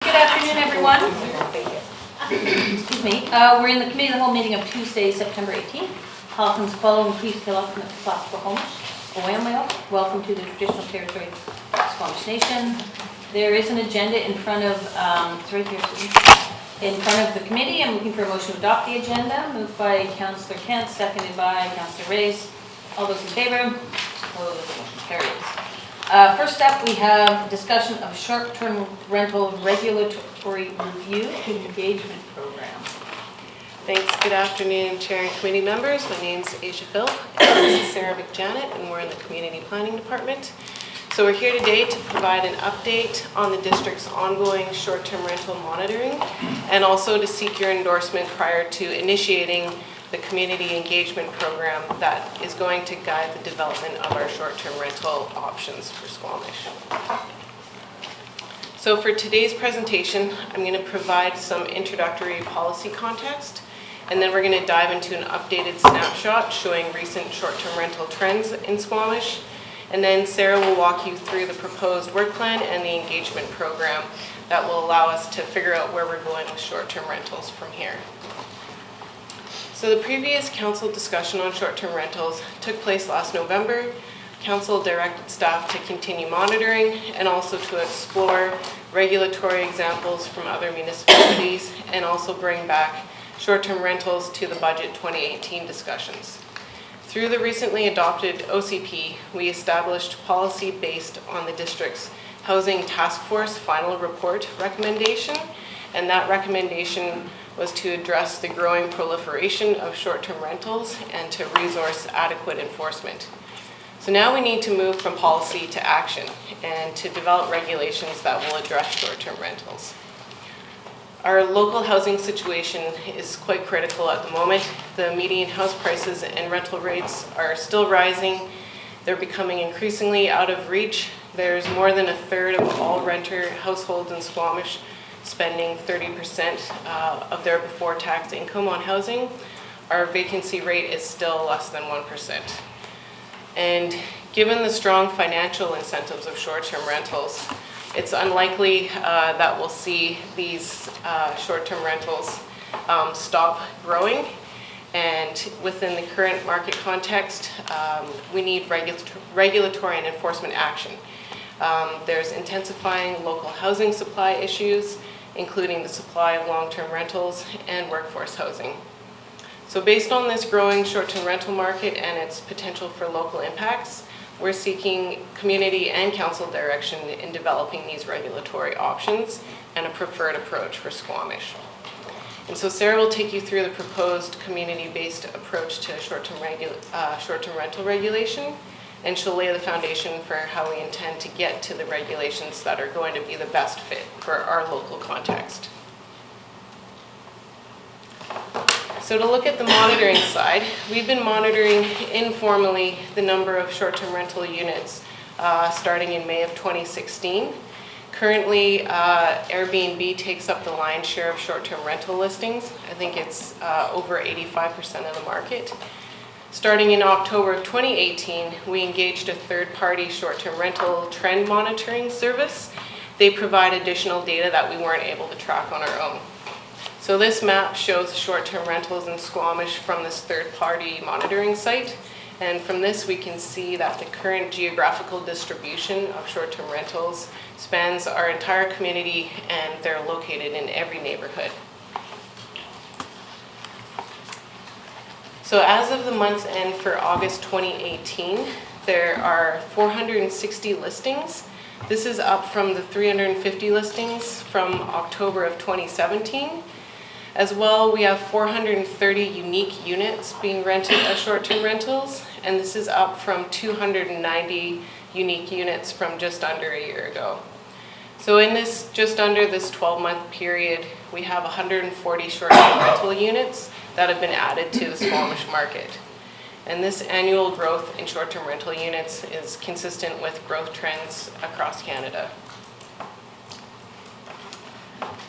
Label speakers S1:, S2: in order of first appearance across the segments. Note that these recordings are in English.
S1: Good afternoon, everyone. Excuse me. We're in the Committee of the Whole meeting of Tuesday, September 18th. Halkins Follow and Please Kill Up from the Class Squamish. Welcome to the traditional territory of Squamish Nation. There is an agenda in front of, it's right here, Susan. In front of the committee. I'm looking for a motion to adopt the agenda. Moved by Councillor Kent, seconded by Councillor Reyes. All those in favor? Opposed? Motion carries. First up, we have discussion of short-term rental regulatory review engagement program.
S2: Thanks. Good afternoon, Chair and committee members. My name is Asia Phil, and this is Sarah McJanet, and we're in the Community Planning Department. So we're here today to provide an update on the district's ongoing short-term rental monitoring, and also to seek your endorsement prior to initiating the community engagement program that is going to guide the development of our short-term rental options for Squamish. So for today's presentation, I'm going to provide some introductory policy context, and then we're going to dive into an updated snapshot showing recent short-term rental trends in Squamish. And then Sarah will walk you through the proposed work plan and the engagement program that will allow us to figure out where we're going with short-term rentals from here. So the previous council discussion on short-term rentals took place last November. Council directed staff to continue monitoring and also to explore regulatory examples from other municipalities and also bring back short-term rentals to the budget 2018 discussions. Through the recently adopted OCP, we established policy based on the district's Housing Task Force final report recommendation, and that recommendation was to address the growing proliferation of short-term rentals and to resource adequate enforcement. So now we need to move from policy to action and to develop regulations that will address short-term rentals. Our local housing situation is quite critical at the moment. The median house prices and rental rates are still rising. They're becoming increasingly out of reach. There's more than a third of all renter households in Squamish spending 30% of their before tax income on housing. Our vacancy rate is still less than 1%. And given the strong financial incentives of short-term rentals, it's unlikely that we'll see these short-term rentals stop growing. And within the current market context, we need regulatory and enforcement action. There's intensifying local housing supply issues, including the supply of long-term rentals and workforce housing. So based on this growing short-term rental market and its potential for local impacts, we're seeking community and council direction in developing these regulatory options and a preferred approach for Squamish. And so Sarah will take you through the proposed community-based approach to short-term rental regulation, and she'll lay the foundation for how we intend to get to the regulations that are going to be the best fit for our local context. So to look at the monitoring side, we've been monitoring informally the number of short-term rental units starting in May of 2016. Currently, Airbnb takes up the lion's share of short-term rental listings. I think it's over 85% of the market. Starting in October of 2018, we engaged a third-party short-term rental trend monitoring service. They provide additional data that we weren't able to track on our own. So this map shows short-term rentals in Squamish from this third-party monitoring site. And from this, we can see that the current geographical distribution of short-term rentals spans our entire community, and they're located in every neighborhood. So as of the month's end for August 2018, there are 460 listings. This is up from the 350 listings from October of 2017. As well, we have 430 unique units being rented as short-term rentals, and this is up from 290 unique units from just under a year ago. So in this, just under this 12-month period, we have 140 short-term rental units that have been added to the Squamish market. And this annual growth in short-term rental units is consistent with growth trends across Canada.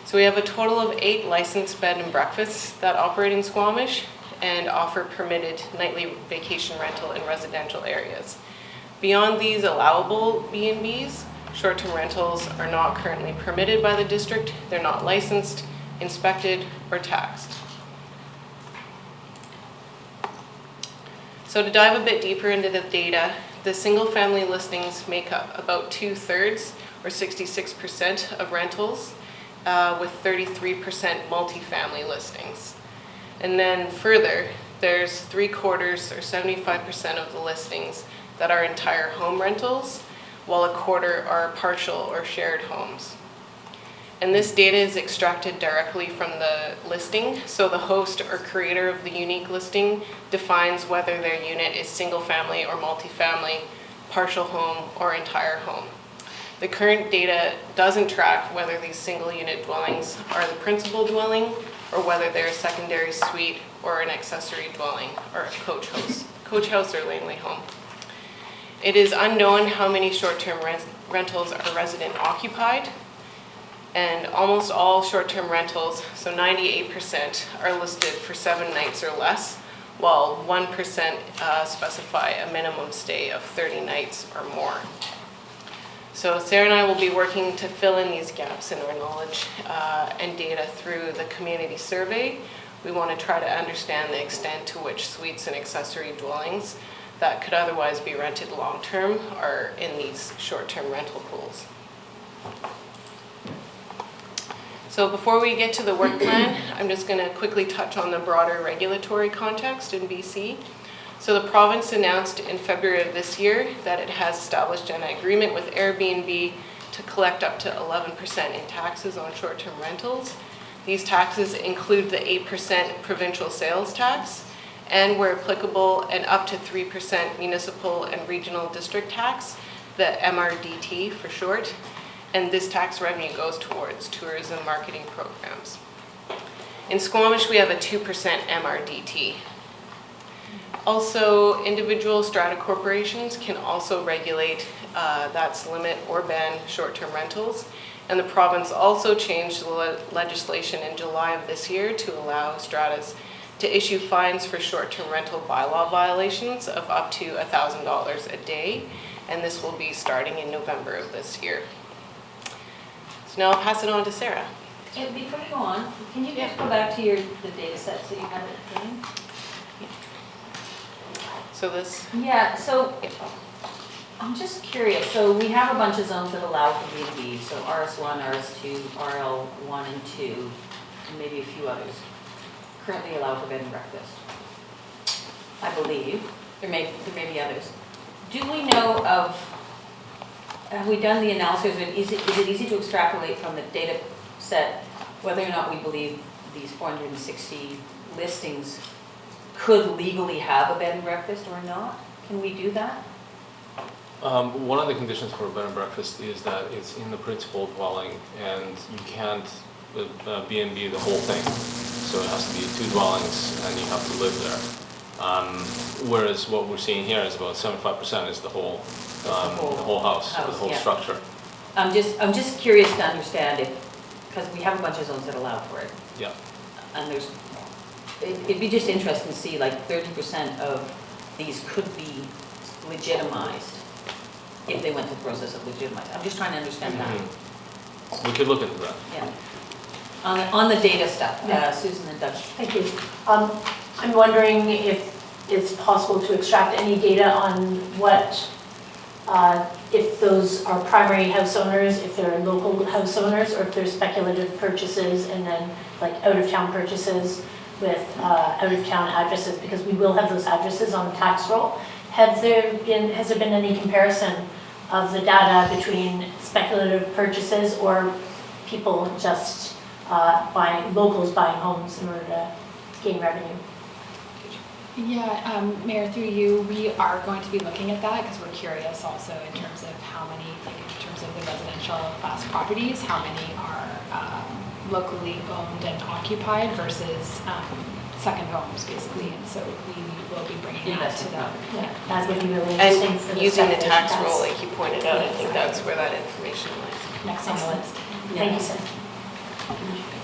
S2: So we have a total of 8 licensed bed and breakfasts that operate in Squamish and offer permitted nightly vacation rental in residential areas. Beyond these allowable B&Bs, Short-term rentals are not currently permitted by the district. They're not licensed, inspected, or taxed. So to dive a bit deeper into the data, the single-family listings make up about 2/3 or 66% of rentals, with 33% multifamily listings. And then further, there's 3/4 or 75% of the listings that are entire home rentals, while 1/4 are partial or shared homes. And this data is extracted directly from the listing, so the host or creator of the unique listing defines whether their unit is single family or multifamily, partial home or entire home. The current data doesn't track whether these single unit dwellings are the principal dwelling or whether they're a secondary suite or an accessory dwelling or a coach house or laneway home. It is unknown how many short-term rentals are resident occupied, and almost all short-term rentals, so 98%, are listed for 7 nights or less, while 1% specify a minimum stay of 30 nights or more. So Sarah and I will be working to fill in these gaps in our knowledge and data through the community survey. We want to try to understand the extent to which suites and accessory dwellings that could otherwise be rented long-term are in these short-term rental pools. So before we get to the work plan, I'm just going to quickly touch on the broader regulatory context in BC. So the province announced in February of this year that it has established an agreement with Airbnb to collect up to 11% in taxes on short-term rentals. These taxes include the 8% provincial sales tax and, where applicable, an up to 3% municipal and regional district tax, the MRDT for short. And this tax revenue goes towards tourism marketing programs. In Squamish, we have a 2% MRDT. Also, individual strata corporations can also regulate, that's limit or ban short-term rentals. And the province also changed the legislation in July of this year to allow stratas to issue fines for short-term rental bylaw violations of up to $1,000 a day. And this will be starting in November of this year. So now I'll pass it on to Sarah.
S1: And before you go on, can you just go back to the data sets that you have at hand?
S2: So this,
S1: Yeah, so I'm just curious. So we have a bunch of zones that allow for B&B, so RS1, RS2, RL1 and 2, and maybe a few others currently allow for bed and breakfast. I believe. There may be others. Do we know of, have we done the analysis? Is it easy to extrapolate from the data set whether or not we believe these 460 listings could legally have a bed and breakfast or not? Can we do that?
S3: One of the conditions for a bed and breakfast is that it's in the principal dwelling and you can't B&B the whole thing. So it has to be 2 dwellings and you have to live there. Whereas what we're seeing here is about 75% is the whole house, the whole structure.
S1: I'm just curious to understand if, because we have a bunch of zones that allow for it.
S3: Yeah.
S1: And it'd be just interesting to see like 30% of these could be legitimized if they went through the process of legitimizing. I'm just trying to understand that.
S3: We could look into that.
S1: Yeah. On the data stuff, Susan and Doug.
S4: Thank you. I'm wondering if it's possible to extract any data on what, if those are primary house owners, if they're local house owners, or if they're speculative purchases and then like out-of-town purchases with out-of-town addresses, because we will have those addresses on the tax roll. Has there been any comparison of the data between speculative purchases or people just locals buying homes in order to gain revenue?
S5: Yeah, Mayor, through you, we are going to be looking at that because we're curious also in terms of how many, like in terms of the residential class properties, how many are locally owned and occupied versus second homes, basically. And so we will be bringing that to them.
S4: Yeah, that would be really interesting.
S2: and
S4: for the
S2: using the
S4: speculation
S2: tax
S4: tax.
S2: roll, like you pointed out, I think that's where that information lies.
S5: Next on the list.
S4: Thank you, sir.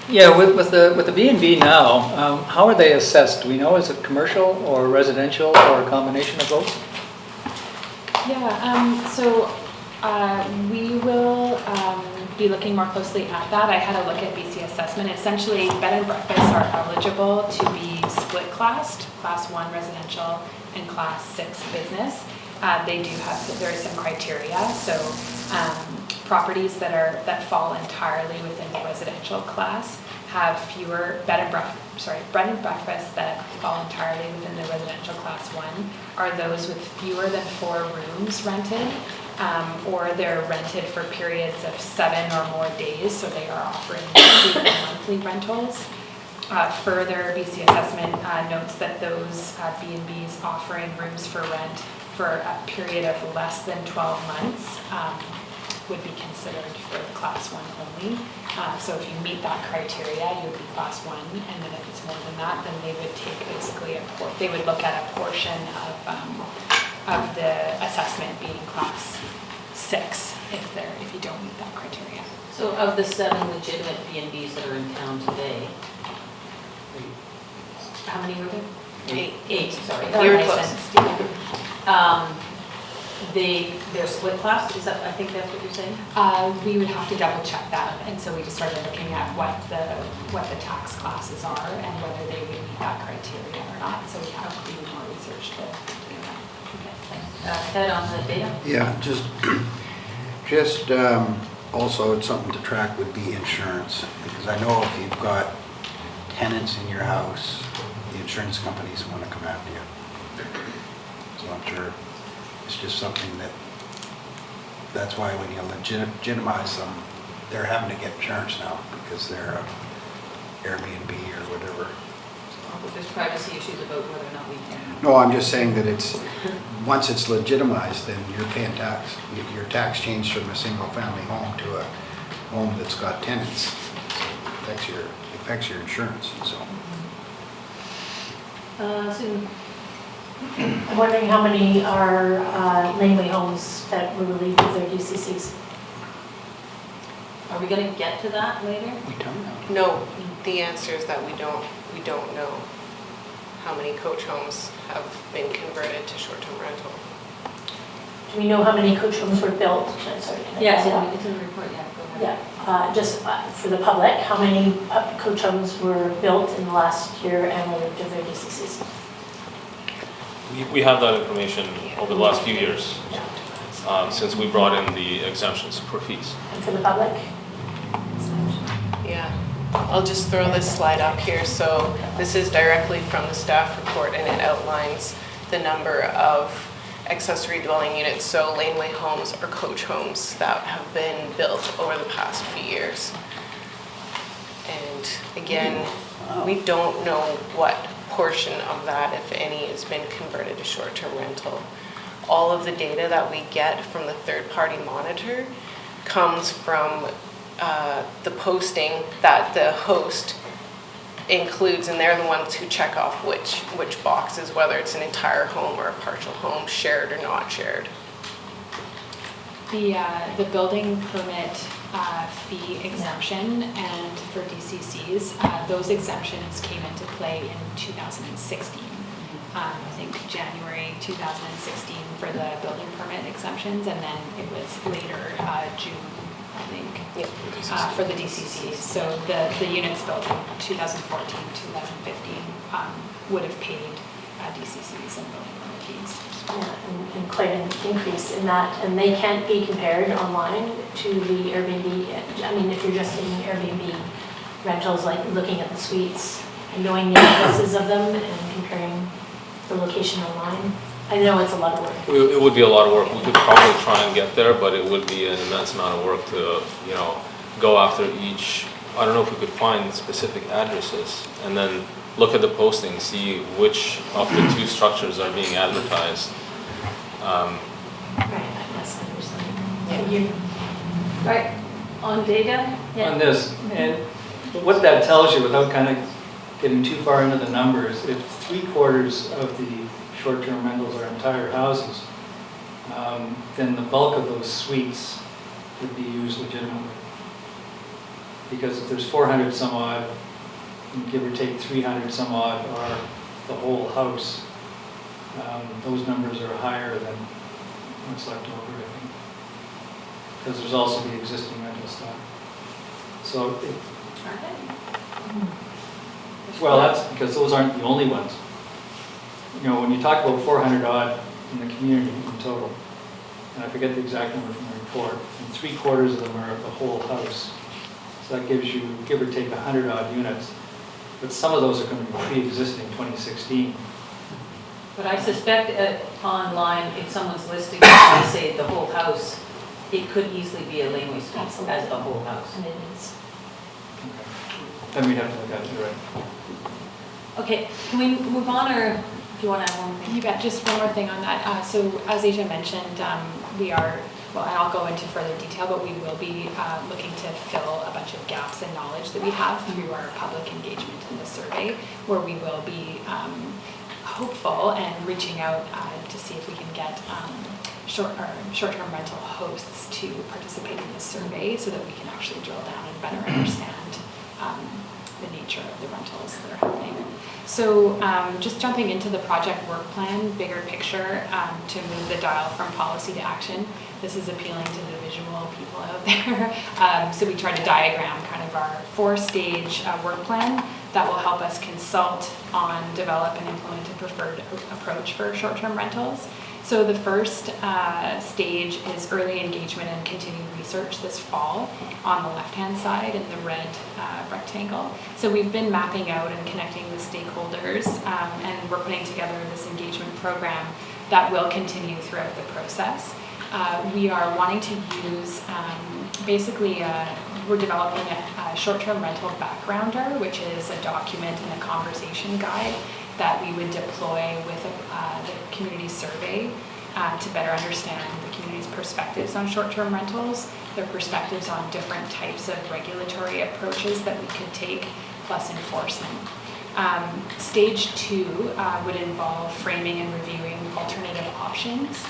S6: Yeah, with the B&B now, how are they assessed? Do we know, is it commercial or residential or a combination of both?
S5: Yeah, so We will be looking more closely at that. I had a look at BC assessment. Essentially, bed and breakfasts are eligible to be split classed, class 1 residential and class 6 business. They do have, there is some criteria. So properties that fall entirely within the residential class have fewer bed and breakfasts that fall entirely within the residential class 1 are those with fewer than 4 rooms rented, or they're rented for periods of 7 or more days, so they are offering monthly rentals. Further, BC assessment notes that those B&Bs offering rooms for rent for a period of less than 12 months would be considered for class 1 only. So if you meet that criteria, you would be class 1, and then if it's more than that, then they would take basically they would look at a portion of the assessment being class 6 if you don't meet that criteria.
S1: So of the 7 legitimate B&Bs that are in town today, how many were there? 8, sorry.
S2: You were close.
S1: They're split class, is that, I think that's what you're saying?
S5: We would have to double check that, and so we just started looking at what the tax classes are and whether they would meet that criteria or not. So we have to do more research to do that.
S1: Okay, thanks. Ted, on the data?
S7: Yeah, just also it's something to track would be insurance, because I know if you've got tenants in your house, the insurance companies want to come after you. So I'm sure it's just something that's why when you legitimize them, they're having to get insurance now because they're Airbnb or whatever.
S1: But there's privacy issues about whether or not we can.
S7: No, I'm just saying that once it's legitimized, then you're paying tax. Your tax changed from a single family home to a home that's got tenants. So it affects your insurance, so.
S1: Susan?
S4: I'm wondering how many are laneway homes that were relieved of their DCCs?
S1: Are we going to get to that later?
S7: We don't know.
S2: No, the answer is that we don't know how many coach homes have been converted to short-term rental.
S4: Do we know how many coach homes were built? Sorry,
S1: Yes, it's in the report, yeah. Go ahead.
S4: Yeah, just for the public, how many coach homes were built in the last year and relieved of their DCCs?
S3: We have that information over the last few years, since we brought in the exemptions for fees.
S4: And for the public?
S2: Yeah, I'll just throw this slide up here. So this is directly from the staff report, and it outlines the number of accessory dwelling units, so laneway homes or coach homes that have been built over the past few years. And again, we don't know what portion of that, if any, has been converted to short-term rental. All of the data that we get from the third-party monitor comes from the posting that the host includes, and they're the ones who check off which boxes, whether it's an entire home or a partial home, shared or not shared.
S5: The building permit fee exemption and for DCCs, those exemptions came into play in 2016. I think January 2016 for the building permit exemptions, and then it was later June, I think,
S2: Yep.
S5: for the DCCs. So the units built in 2014 to 2015 would have paid DCCs and building permit fees.
S4: Yeah, and quite an increase in that, and they can't be compared online to the Airbnb. I mean, if you're just taking Airbnb rentals, like looking at the suites and knowing the addresses of them and comparing the location online, I know it's a lot of work.
S3: It would be a lot of work. We could probably try and get there, but it would be an immense amount of work to, go after each. I don't know if we could find specific addresses and then look at the posting, see which of the two structures are being advertised.
S4: Right, that's understanding.
S1: Right, on data? Yeah.
S6: On this, and what that tells you, without kind of getting too far into the numbers, if 3/4 of the short-term rentals are entire houses, then the bulk of those suites would be used legitimately. Because if there's 400 some odd, give or take 300 some odd are the whole house, those numbers are higher than what's left over, I think. because there's also the existing rental stock. So, well, that's because those aren't the only ones. You know, when you talk about 400 odd in the community in total, and I forget the exact number from the report, and 3/4 of them are the whole house. So that gives you, give or take, 100 odd units. But some of those are going to be pre-existing 2016.
S1: But I suspect online, if someone's listing, they say the whole house, it could easily be a laneway suite as the whole house.
S4: And it is.
S6: Then we'd have to look at it, you're right.
S1: Okay, can we move on, or do you want to add one more thing?
S5: You bet. Just one more thing on that. So as Asia mentioned, we are, well, and I'll go into further detail, but we will be looking to fill a bunch of gaps in knowledge that we have through our public engagement in the survey, where we will be hopeful and reaching out to see if we can get short-term rental hosts to participate in the survey so that we can actually drill down and better understand the nature of the rentals that are happening. So just jumping into the project work plan, bigger picture, to move the dial from policy to action. This is appealing to the visual people out there. So we tried to diagram kind of our 4-stage work plan that will help us consult on, develop, and implement a preferred approach for short-term rentals. So the first stage is early engagement and continued research this fall on the left-hand side in the red rectangle. So we've been mapping out and connecting with stakeholders, and we're putting together this engagement program that will continue throughout the process. We are wanting to use basically we're developing a short-term rental backgrounder, which is a document and a conversation guide that we would deploy with the community survey to better understand the community's perspectives on short-term rentals, their perspectives on different types of regulatory approaches that we could take, plus enforcement. Stage 2 would involve framing and reviewing alternative options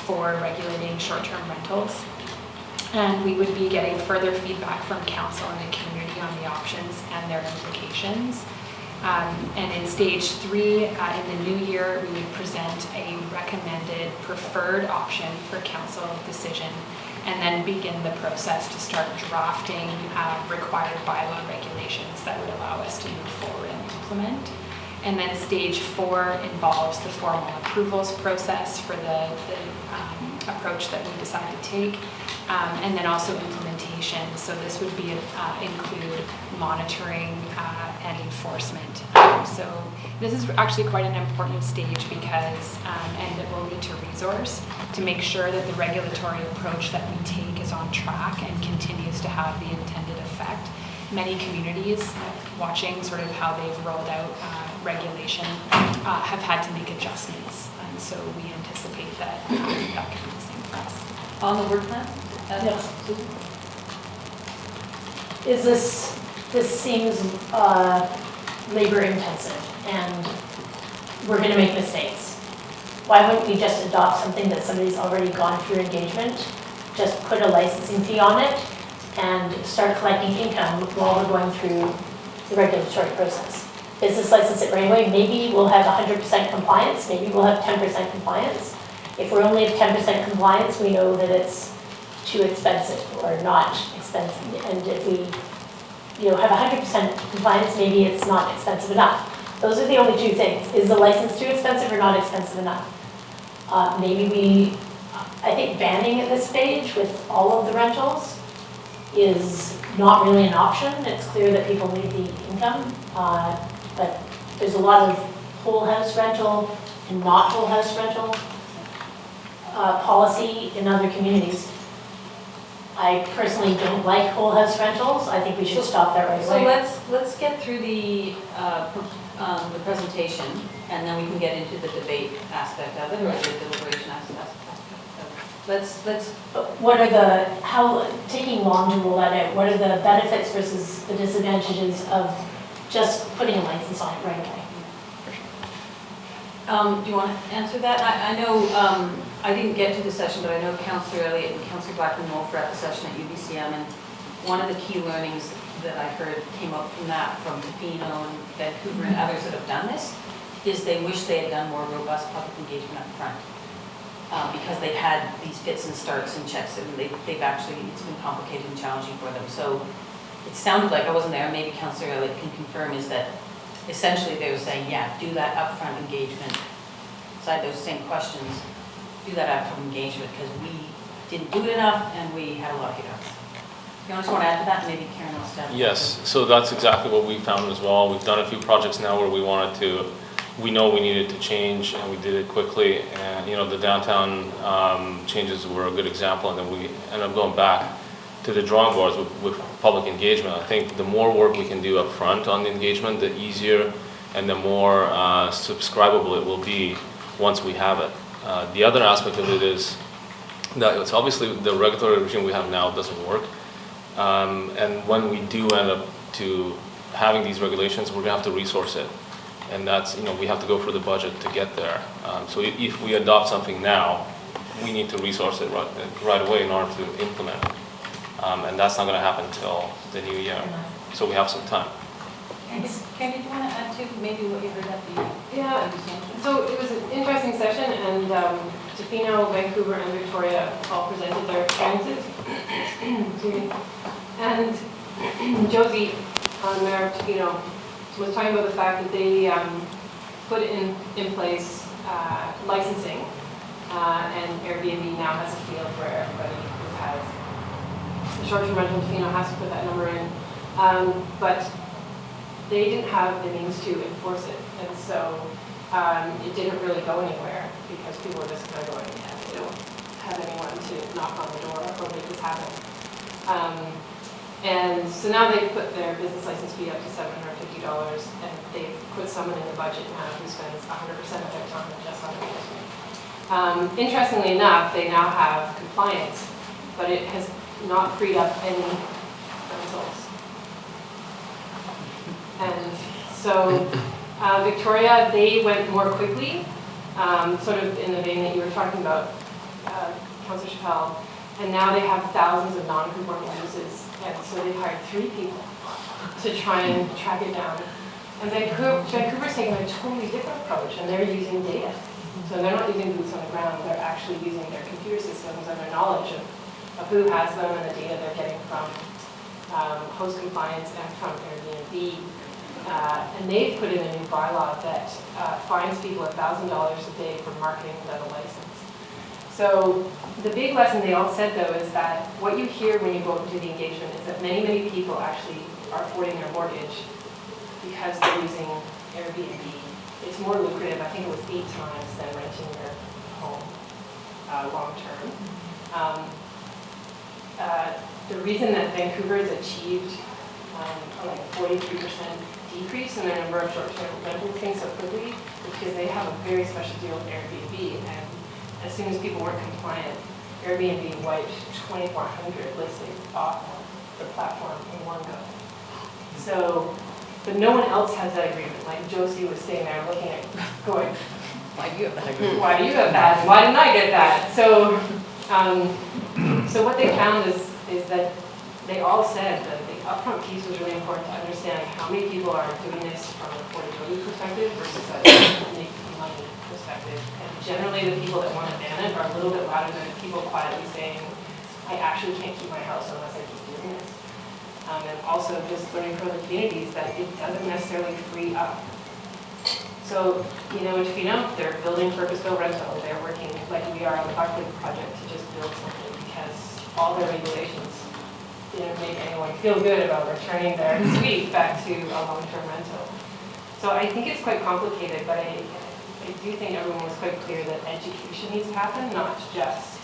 S5: for regulating short-term rentals. And we would be getting further feedback from council and the community on the options and their implications. And in stage 3, in the new year, we would present a recommended preferred option for council decision, and then begin the process to start drafting required bylaw regulations that would allow us to move forward and implement. And then stage 4 involves the formal approvals process for the approach that we decide to take, and then also implementation. So this would be include monitoring and enforcement. So this is actually quite an important stage because, and it will need to resource to make sure that the regulatory approach that we take is on track and continues to have the intended effect. Many communities, watching sort of how they've rolled out regulation, have had to make adjustments, and so we anticipate that that could be the same for us.
S1: On the work plan?
S4: Yes. Is this seems labor intensive, and we're going to make mistakes. Why wouldn't we just adopt something that somebody's already gone through engagement, just put a licensing fee on it, and start collecting income while we're going through the regulatory process? Business license it right away. Maybe we'll have 100% compliance. Maybe we'll have 10% compliance. If we're only at 10% compliance, we know that it's too expensive or not expensive. And if we, have 100% compliance, maybe it's not expensive enough. Those are the only two things. Is the license too expensive or not expensive enough? I think banning at this stage with all of the rentals is not really an option. It's clear that people need the income, but there's a lot of whole house rental and not whole house rental policy in other communities. I personally don't like whole house rentals. I think we should stop that right away.
S1: So let's get through the presentation, and then we can get into the debate aspect of it, or the deliberation aspect of it.
S4: Taking long to roll that out, what are the benefits versus the disadvantages of just putting a license on it right away?
S1: Do you want to answer that? I know, I didn't get to the session, but I know Councillor Elliott and Councillor Blackman-Wolf were at the session at UBCM, and one of the key learnings that I heard came up from that, from Tofino and Vancouver and others that have done this, is they wish they had done more robust public engagement up front. because they've had these fits and starts and checks, and they've actually, it's been complicated and challenging for them. So it sounded like, I wasn't there, maybe Councillor Elliott can confirm, is that essentially they were saying, yeah, do that upfront engagement. So I had those same questions, do that upfront engagement, because we didn't do it enough and we had a lot of hiccups. You just want to add to that? Maybe Karen wants to add to that.
S3: Yes, so that's exactly what we found as well. We've done a few projects now where we know we needed to change, and we did it quickly. And the downtown changes were a good example, and then we ended up going back to the drawing boards with public engagement. I think the more work we can do up front on the engagement, the easier and the more subscribable it will be once we have it. The other aspect of it is that it's obviously the regulatory regime we have now doesn't work. And when we do end up to having these regulations, we're gonna have to resource it. And that's, we have to go for the budget to get there. So if we adopt something now, we need to resource it right away in order to implement it. And that's not gonna happen until the new year. So we have some time.
S1: Karen, did you want to add to maybe what you heard at the...
S8: Yeah, so it was an interesting session, and Tofino, Vancouver, and Victoria all presented their experiences. And Josie, Mayor of Tofino, was talking about the fact that they put in place licensing, and Airbnb now has a field where everybody who has the short-term rental in Tofino has to put that number in. But they didn't have the means to enforce it, and so it didn't really go anywhere because people were just kind of going, yeah, they don't have anyone to knock on the door or make this happen. And so now they've put their business license fee up to $750, and they've put someone in the budget now who spends 100% of their time just on engagement. Interestingly enough, they now have compliance, but it has not freed up any rentals. And so Victoria, they went more quickly, sort of in the vein that you were talking about, Councillor Chappelle, and now they have thousands of non-conforming uses, and so they've hired 3 people to try and track it down. And Vancouver's taking a totally different approach, and they're using data. So they're not using boots on the ground, they're actually using their computer systems and their knowledge of who has them and the data they're getting from host compliance and from Airbnb. And they've put in a new bylaw that fines people $1,000 a day for marketing without a license. So the big lesson they all said, though, is that what you hear when you go into the engagement is that many, many people actually are affording their mortgage because they're using Airbnb. It's more lucrative. I think it was 8 times than renting your home long term. The reason that Vancouver has achieved like a 43% decrease in their number of short-term rental things so quickly is because they have a very special deal with Airbnb, and as soon as people weren't compliant, Airbnb wiped 2,400 listings off the platform in one go. So, but no one else has that agreement. Like Josie was sitting there looking at, going,
S1: Why do you have that agreement?
S8: why do you have that? Why didn't I get that? So, so what they found is that they all said that the upfront piece was really important to understand how many people are doing this from an affordability perspective versus a make money perspective. And generally the people that want to ban it are a little bit louder than people quietly saying, I actually can't keep my house unless I keep doing this. And also just learning from the communities that it doesn't necessarily free up. So, in Tofino, they're building purpose-built rental. They're working like we are on the Buckley project to just build something because all their regulations didn't make anyone feel good about returning their suite back to a long-term rental. So I think it's quite complicated, but I do think everyone was quite clear that education needs to happen, not just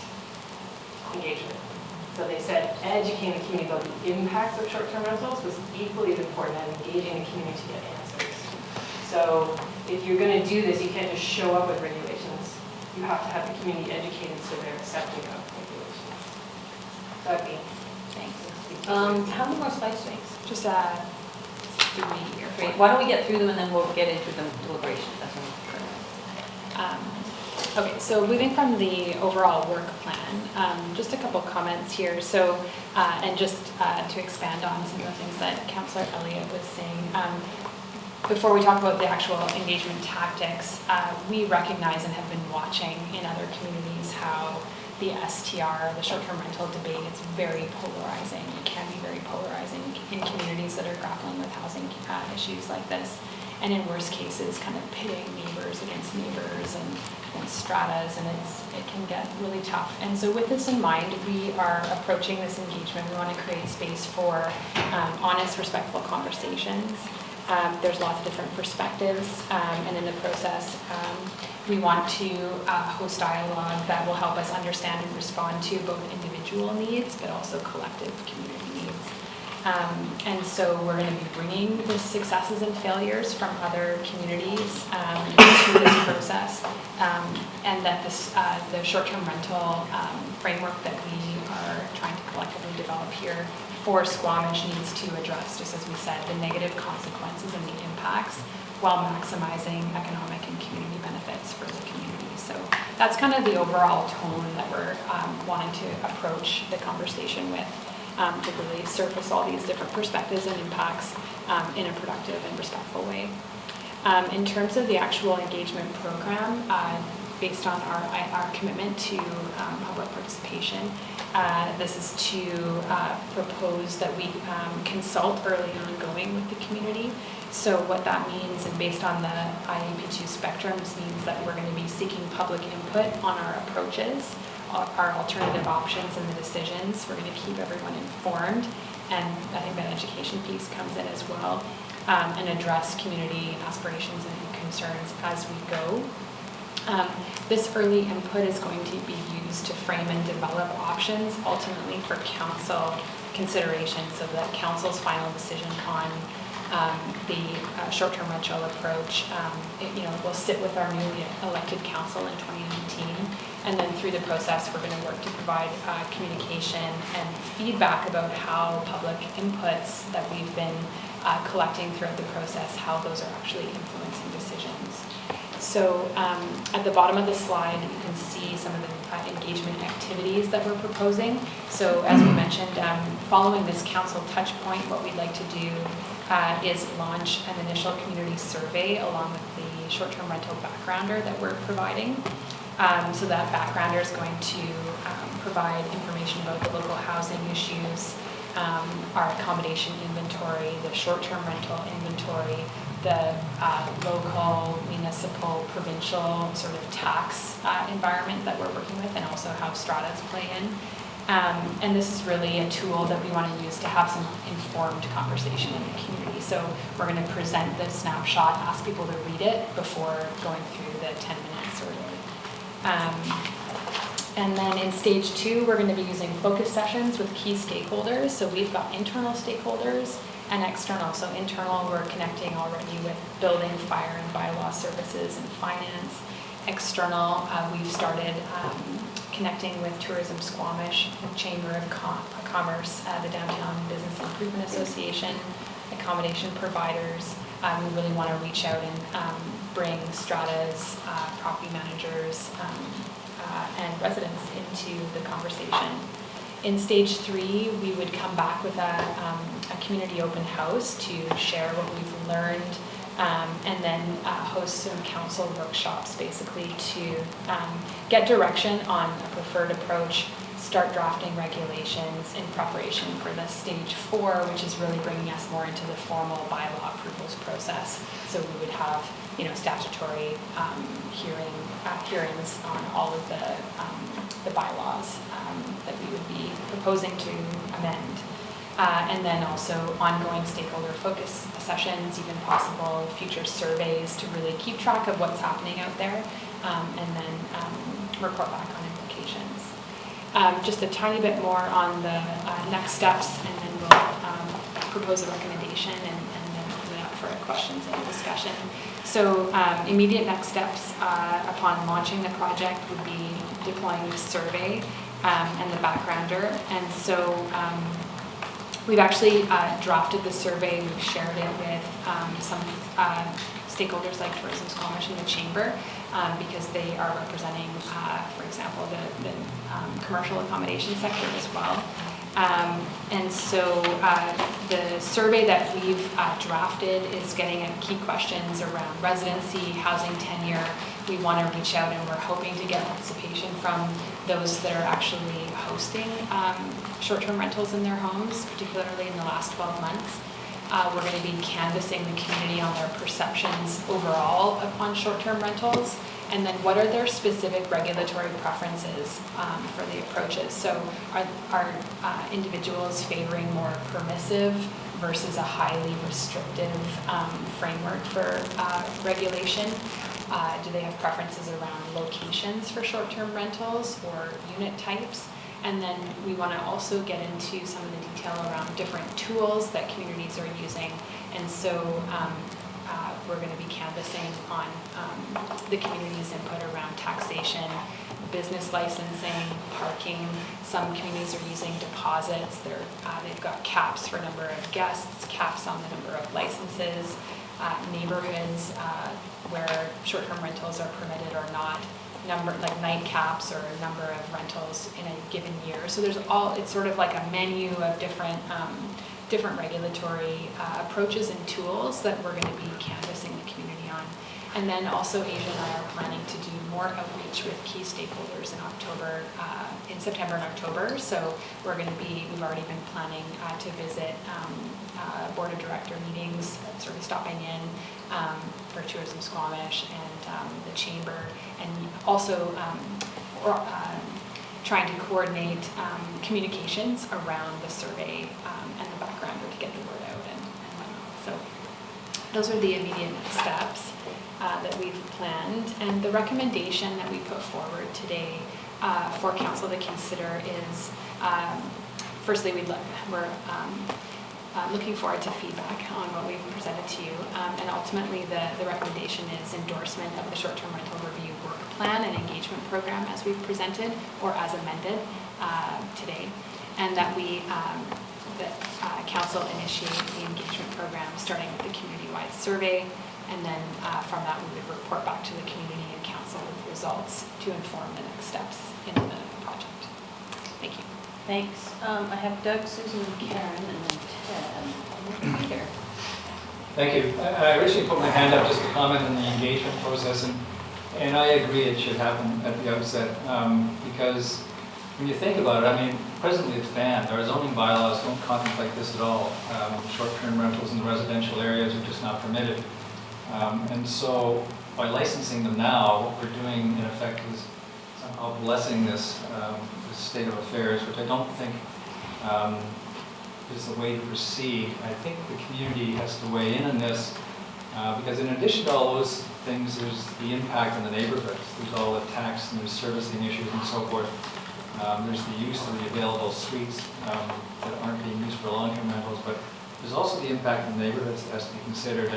S8: engagement. So they said educating the community about the impacts of short-term rentals was equally as important as engaging the community to get answers. So if you're going to do this, you can't just show up with regulations. You have to have the community educated so they're accepting of regulations. So that'd be.
S1: Thanks. How many more slides, thanks?
S5: Just 3 or 4.
S1: Great. Why don't we get through them and then we'll get into the deliberation. That's what
S5: Okay, so moving from the overall work plan, just a couple comments here. So, and just to expand on some of the things that Councillor Elliott was saying, before we talk about the actual engagement tactics, we recognize and have been watching in other communities how the STR, the short-term rental debate, is very polarizing. It can be very polarizing in communities that are grappling with housing issues like this. And in worst cases, kind of pitting neighbors against neighbors and stratas, and it can get really tough. And so with this in mind, we are approaching this engagement. We want to create space for honest, respectful conversations. There's lots of different perspectives, and in the process, we want to host dialogue that will help us understand and respond to both individual needs, but also collective community needs. And so we're going to be bringing the successes and failures from other communities into this process, and that the short-term rental framework that we are trying to collectively develop here for Squamish needs to address, just as we said, the negative consequences and the impacts while maximizing economic and community benefits for the community. So that's kind of the overall tone that we're wanting to approach the conversation with, to really surface all these different perspectives and impacts in a productive and respectful way. In terms of the actual engagement program, based on our commitment to public participation, this is to propose that we consult early on going with the community. So what that means, and based on the IAP2 spectrums, means that we're going to be seeking public input on our approaches, our alternative options and the decisions. We're going to keep everyone informed, and I think that education piece comes in as well, and address community aspirations and concerns as we go. This early input is going to be used to frame and develop options ultimately for council consideration, so that council's final decision on the short-term rental approach, will sit with our newly elected council in 2019, and then through the process we're going to work to provide communication and feedback about how public inputs that we've been collecting throughout the process, how those are actually influencing decisions. So at the bottom of the slide, you can see some of the engagement activities that we're proposing. So as we mentioned, following this council touch point, what we'd like to do is launch an initial community survey along with the short-term rental backgrounder that we're providing. So that backgrounder is going to provide information about the local housing issues, our accommodation inventory, the short-term rental inventory, the local, municipal, provincial sort of tax environment that we're working with, and also how stratas play in. And this is really a tool that we want to use to have some informed conversation in the community. So we're going to present the snapshot, ask people to read it before going through the 10-minute survey. And then in stage 2, we're going to be using focus sessions with key stakeholders. So we've got internal stakeholders and external. So internal, we're connecting already with building, fire, and bylaw services and finance. External, we've started connecting with Tourism Squamish, the Chamber of Commerce, the Downtown Business Improvement Association, accommodation providers. We really want to reach out and bring stratas, property managers, and residents into the conversation. In stage 3, we would come back with a community open house to share what we've learned, and then host some council workshops basically to get direction on a preferred approach, start drafting regulations in preparation for the stage 4, which is really bringing us more into the formal bylaw approvals process. So we would have, statutory hearings on all of the bylaws that we would be proposing to amend. And then also ongoing stakeholder focus sessions, even possible future surveys to really keep track of what's happening out there, and then report back on implications. Just a tiny bit more on the next steps, and then we'll propose a recommendation and then open it up for questions and discussion. So immediate next steps upon launching the project would be deploying the survey and the backgrounder. And so we've actually drafted the survey. We've shared it with some stakeholders like Tourism Squamish and the Chamber, because they are representing, for example, the commercial accommodation sector as well. And so the survey that we've drafted is getting at key questions around residency, housing tenure. We want to reach out, and we're hoping to get participation from those that are actually hosting short-term rentals in their homes, particularly in the last 12 months. We're going to be canvassing the community on their perceptions overall on short-term rentals, and then what are their specific regulatory preferences for the approaches. So are individuals favoring more permissive versus a highly restrictive framework for regulation? Do they have preferences around locations for short-term rentals or unit types? And then we want to also get into some of the detail around different tools that communities are using. And so we're going to be canvassing on the community's input around taxation, business licensing, parking. Some communities are using deposits. They've got caps for number of guests, caps on the number of licenses, neighborhoods where short-term rentals are permitted or not, like night caps or number of rentals in a given year. So it's sort of like a menu of different regulatory approaches and tools that we're going to be canvassing the community on. And then also Asia and I are planning to do more outreach with key stakeholders in September and October. So we've already been planning to visit board of director meetings, sort of stopping in for Tourism Squamish and the chamber, and also trying to coordinate communications around the survey and the background to get the word out and whatnot. So those are the immediate next steps that we've planned. And the recommendation that we put forward today for council to consider is, firstly, we're looking forward to feedback on what we've presented to you. And ultimately, the recommendation is endorsement of the short-term rental review work plan and engagement program as we've presented or as amended today. And that council initiate the engagement program starting with the community-wide survey. And then from that, we would report back to the community and council with results to inform the next steps in the project. Thank you.
S1: Thanks. I have Doug, Susan, and Karen, and then Ted, and then Peter.
S6: Thank you. I originally put my hand up just to comment on the engagement process, and I agree it should happen at the outset because when you think about it, I mean, presently it's banned. Our zoning bylaws don't contemplate this at all. Short-term rentals in the residential areas are just not permitted. And so by licensing them now, what we're doing in effect is somehow blessing this state of affairs, which I don't think is the way to proceed. I think the community has to weigh in on this because in addition to all those things, there's the impact on the neighborhoods. There's all the tax and there's servicing issues and so forth. There's the use of the available suites that aren't being used for long-term rentals, but there's also the impact on the neighborhoods that has to be considered.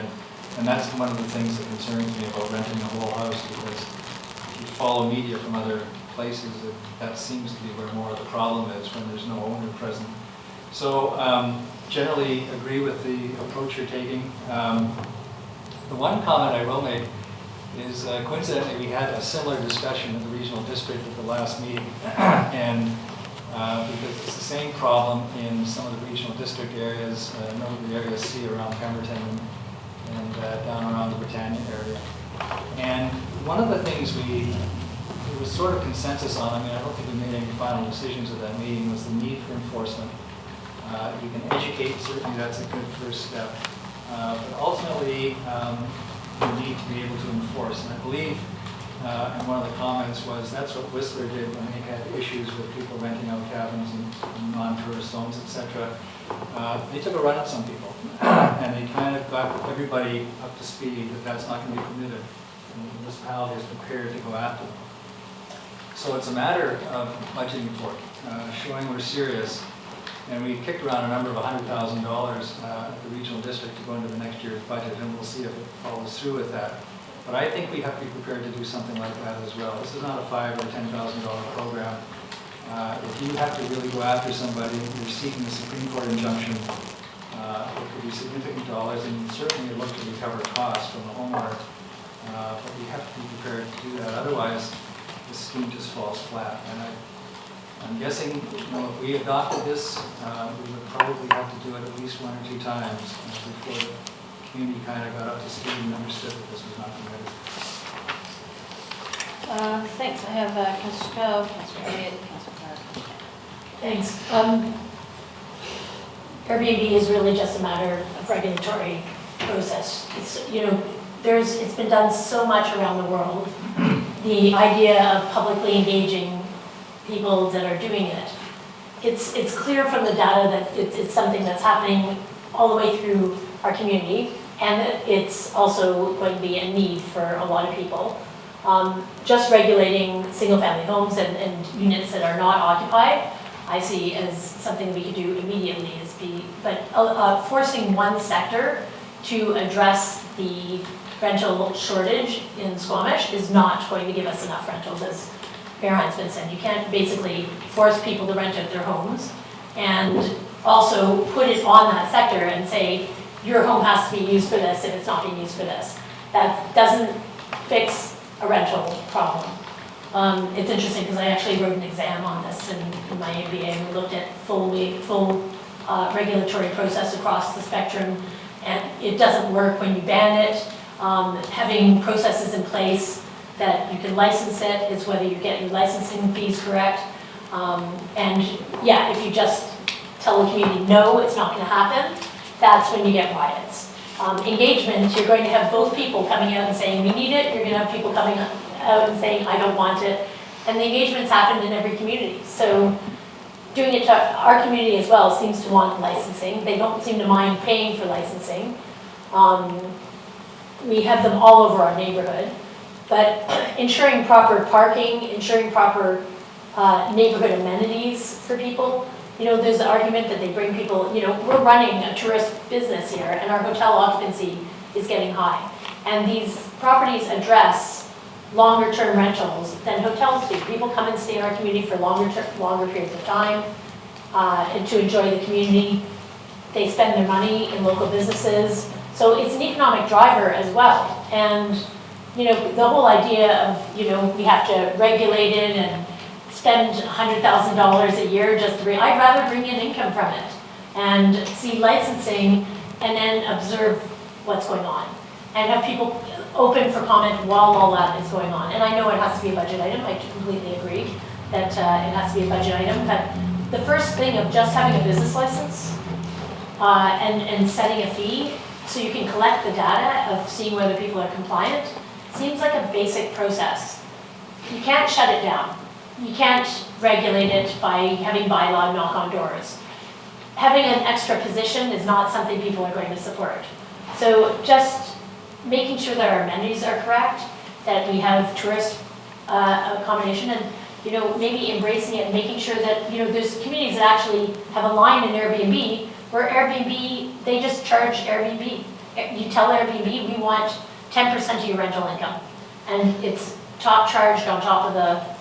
S6: And that's one of the things that concerns me about renting the whole house, because if you follow media from other places, that seems to be where more of the problem is, when there's no owner present. So generally agree with the approach you're taking. The one comment I will make is coincidentally we had a similar discussion in the regional district at the last meeting, and because it's the same problem in some of the regional district areas, notably area C around Pemberton and down around the Britannia area. And one of the things there was sort of consensus on, I mean, I don't think we made any final decisions at that meeting, was the need for enforcement. You can educate, certainly that's a good first step. But ultimately, you need to be able to enforce. And I believe, and one of the comments was, that's what Whistler did when they had issues with people renting out cabins in non-tourist zones, etc. They took a run at some people, and they kind of got everybody up to speed that that's not going to be permitted. And the municipality is prepared to go after them. So it's a matter of budgeting for it, showing we're serious. And we kicked around a number of $100,000 at the regional district to go into the next year's budget, and we'll see if it follows through with that. But I think we have to be prepared to do something like that as well. This is not a $5,000 or $10,000 program. If you have to really go after somebody, you're seeking a Supreme Court injunction. It could be significant dollars, and certainly look to recover costs from the homeowner. But we have to be prepared to do that. Otherwise, the scheme just falls flat. And I'm guessing, if we adopted this, we would probably have to do it at least 1 or 2 times before the community kind of got up to speed and understood that this was not permitted.
S1: Thanks. I have Councillor Scow, Councillor Elliott, Councillor Clark.
S4: Thanks. Airbnb is really just a matter of regulatory process. It's been done so much around the world. The idea of publicly engaging people that are doing it, it's clear from the data that it's something that's happening all the way through our community, and that it's also going to be a need for a lot of people. Just regulating single-family homes and units that are not occupied, I see as something we could do immediately. But forcing one sector to address the rental shortage in Squamish is not going to give us enough rentals, as Mayor Hines been saying. You can't basically force people to rent out their homes and also put it on that sector and say, your home has to be used for this if it's not being used for this. That doesn't fix a rental problem. It's interesting because I actually wrote an exam on this in my MBA, and we looked at full regulatory process across the spectrum, and it doesn't work when you ban it. Having processes in place that you can license it is whether you get your licensing fees correct. And yeah, if you just tell the community, no, it's not going to happen, that's when you get riots. Engagement, you're going to have both people coming out and saying, we need it. You're going to have people coming out and saying, I don't want it. And the engagement's happened in every community. So doing it to our community as well seems to want licensing. They don't seem to mind paying for licensing. We have them all over our neighborhood. But ensuring proper parking, ensuring proper neighborhood amenities for people. There's the argument that they bring people, we're running a tourist business here, and our hotel occupancy is getting high. And these properties address longer term rentals than hotels do. People come and stay in our community for longer periods of time and to enjoy the community. They spend their money in local businesses. So it's an economic driver as well. And the whole idea of, we have to regulate it and spend $100,000 a year just to I'd rather bring in income from it and see licensing and then observe what's going on and have people open for comment while all that is going on. And I know it has to be a budget item. I completely agree that it has to be a budget item. But the first thing of just having a business license and setting a fee so you can collect the data of seeing whether people are compliant seems like a basic process. You can't shut it down. You can't regulate it by having bylaw knock on doors. Having an extra position is not something people are going to support. So just making sure that our amenities are correct, that we have tourist accommodation, and maybe embracing it and making sure that there's communities that actually have a line in Airbnb where Airbnb, they just charge Airbnb. You tell Airbnb, we want 10% of your rental income, and it's top charged on top of the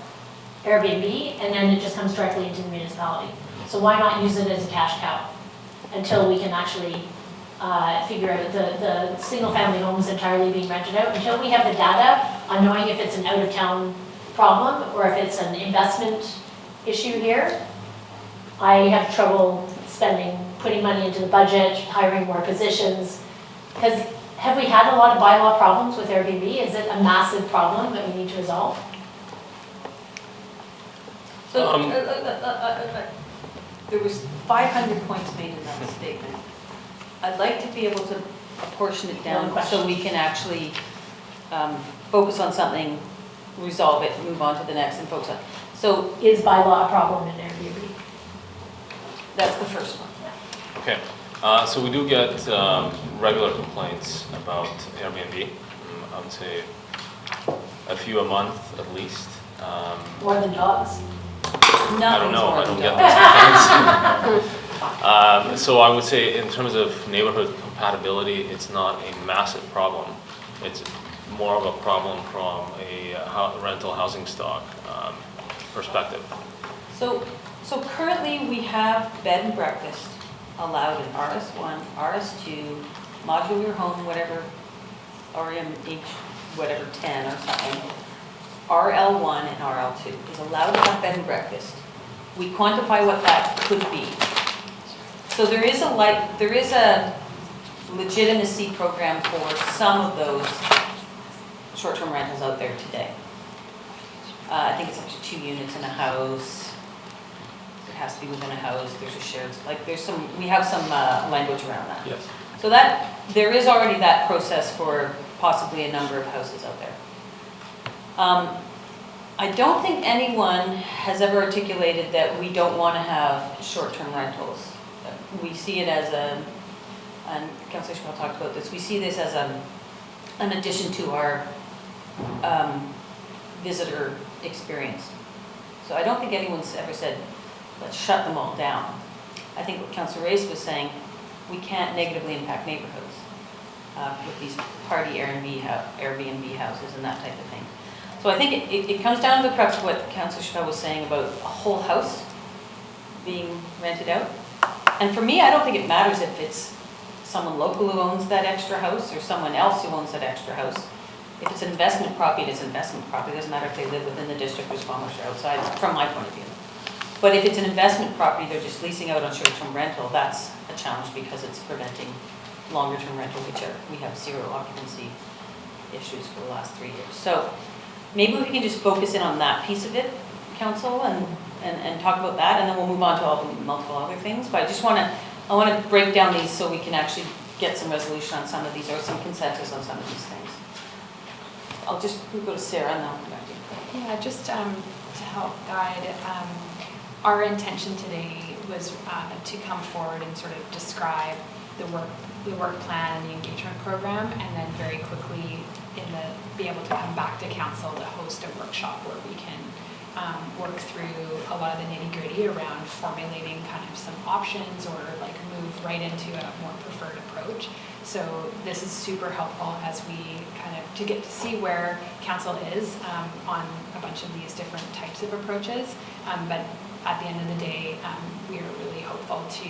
S4: Airbnb, and then it just comes directly into the municipality. So why not use it as a cash cow until we can actually figure out the single-family homes entirely being rented out, until we have the data on knowing if it's an out-of-town problem or if it's an investment issue here. I have trouble putting money into the budget, hiring more positions, because have we had a lot of bylaw problems with Airbnb? Is it a massive problem that we need to resolve?
S1: So, there was 500 points made in that statement. I'd like to be able to apportion it down so we can actually focus on something, resolve it, move on to the next, and focus on. So,
S4: Is bylaw a problem in Airbnb?
S1: that's the first one.
S3: Okay, so we do get regular complaints about Airbnb. I would say a few a month at least.
S4: More than dogs?
S3: I don't know, I don't get those complaints. So I would say in terms of neighborhood compatibility, it's not a massive problem. It's more of a problem from a rental housing stock perspective.
S1: So currently we have bed and breakfast allowed in RS1, RS2, modular home, whatever, RMH, whatever, 10 or something. RL1 and RL2 is allowed to have bed and breakfast. we quantify what that could be. So there is a legitimacy program for some of those short-term rentals out there today. I think it's up to 2 units in a house. It has to be within a house. There's a shared, like we have some language around that.
S3: Yes.
S1: So there is already that process for possibly a number of houses out there. I don't think anyone has ever articulated that we don't want to have short-term rentals. We see it as and Councillor Schmall talked about this, we see this as an addition to our visitor experience. So I don't think anyone's ever said, let's shut them all down. I think what Councillor Race was saying, we can't negatively impact neighborhoods with these party Airbnb houses and that type of thing. So I think it comes down to the crux of what Councillor Schmall was saying about a whole house being rented out. And for me, I don't think it matters if it's someone local who owns that extra house or someone else who owns that extra house. If it's an investment property, it's investment property. It doesn't matter if they live within the District of Squamish or outside, from my point of view. But if it's an investment property, they're just leasing out on short-term rental, that's a challenge because it's preventing longer-term rental, which we have 0 occupancy issues for the last 3 years. So maybe we can just focus in on that piece of it, Council, and talk about that, and then we'll move on to all the multiple other things. But I want to break down these so we can actually get some resolution on some of these, or some consensus on some of these things. We'll go to Sarah and then I'll come back to you.
S5: Yeah, just to help guide, our intention today was to come forward and sort of describe the work plan and the engagement program, and then very quickly be able to come back to council to host a workshop where we can work through a lot of the nitty-gritty around formulating kind of some options, or like move right into a more preferred approach. So this is super helpful as we kind of to get to see where council is on a bunch of these different types of approaches. But at the end of the day, we are really hopeful to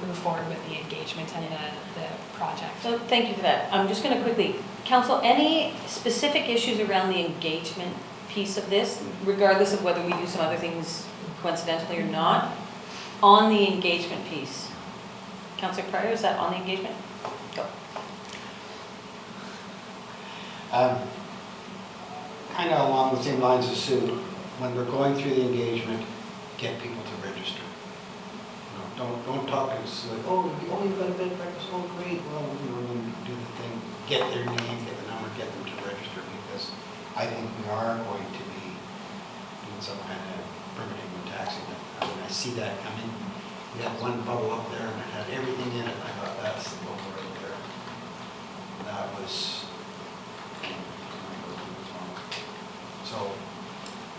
S5: move forward with the engagement and the project.
S1: So thank you for that. I'm just going to quickly, Council, any specific issues around the engagement piece of this, regardless of whether we do some other things coincidentally or not, on the engagement piece? Councillor Pryor, is that on the engagement? Go.
S7: Kind of along the same lines as Sue, when we're going through the engagement, get people to register. Don't talk to us like, oh, you've got a bed and breakfast, oh great, well, when we do the thing, get their name, get the number, get them to register, because I think we are going to be doing some kind of permitting and taxing. When I see that coming, we had one bubble up there and it had everything in it, and I thought, that's the bubble right there. That was, so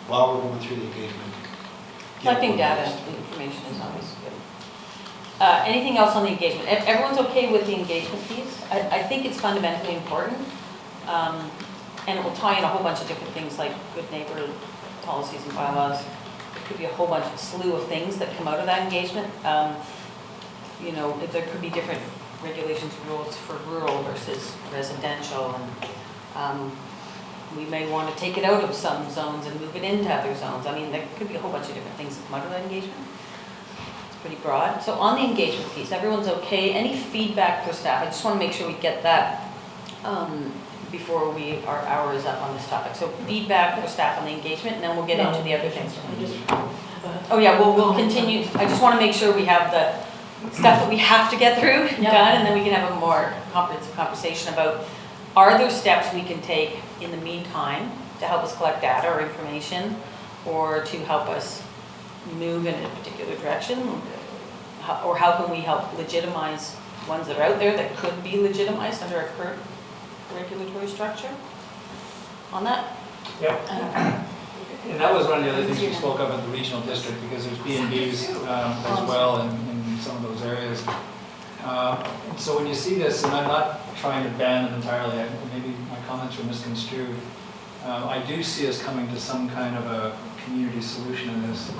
S7: while we're going through the engagement,
S1: Collecting data and information is always good. Anything else on the engagement? Everyone's okay with the engagement piece? I think it's fundamentally important. And it will tie in a whole bunch of different things like good neighbor policies and bylaws. There could be a whole bunch of slew of things that come out of that engagement. There could be different regulations, rules for rural versus residential, and we may want to take it out of some zones and move it into other zones. I mean, there could be a whole bunch of different things that come out of that engagement. It's pretty broad. So on the engagement piece, everyone's okay. Any feedback for staff? I just want to make sure we get that before our hour is up on this topic. So feedback for staff on the engagement, and then we'll get into the other things. Oh yeah, we'll continue. I just want to make sure we have the stuff that we have to get through done, and then we can have a more comprehensive conversation about, are there steps we can take in the meantime to help us collect data or information, or to help us move in a particular direction, or how can we help legitimize ones that are out there that could be legitimized under our current regulatory structure on that?
S6: Yeah. And that was one of the other things we spoke of at the regional district, because there's B&Bs as well in some of those areas. And so when you see this, and I'm not trying to ban them entirely, maybe my comments were misconstrued, I do see us coming to some kind of a community solution in this.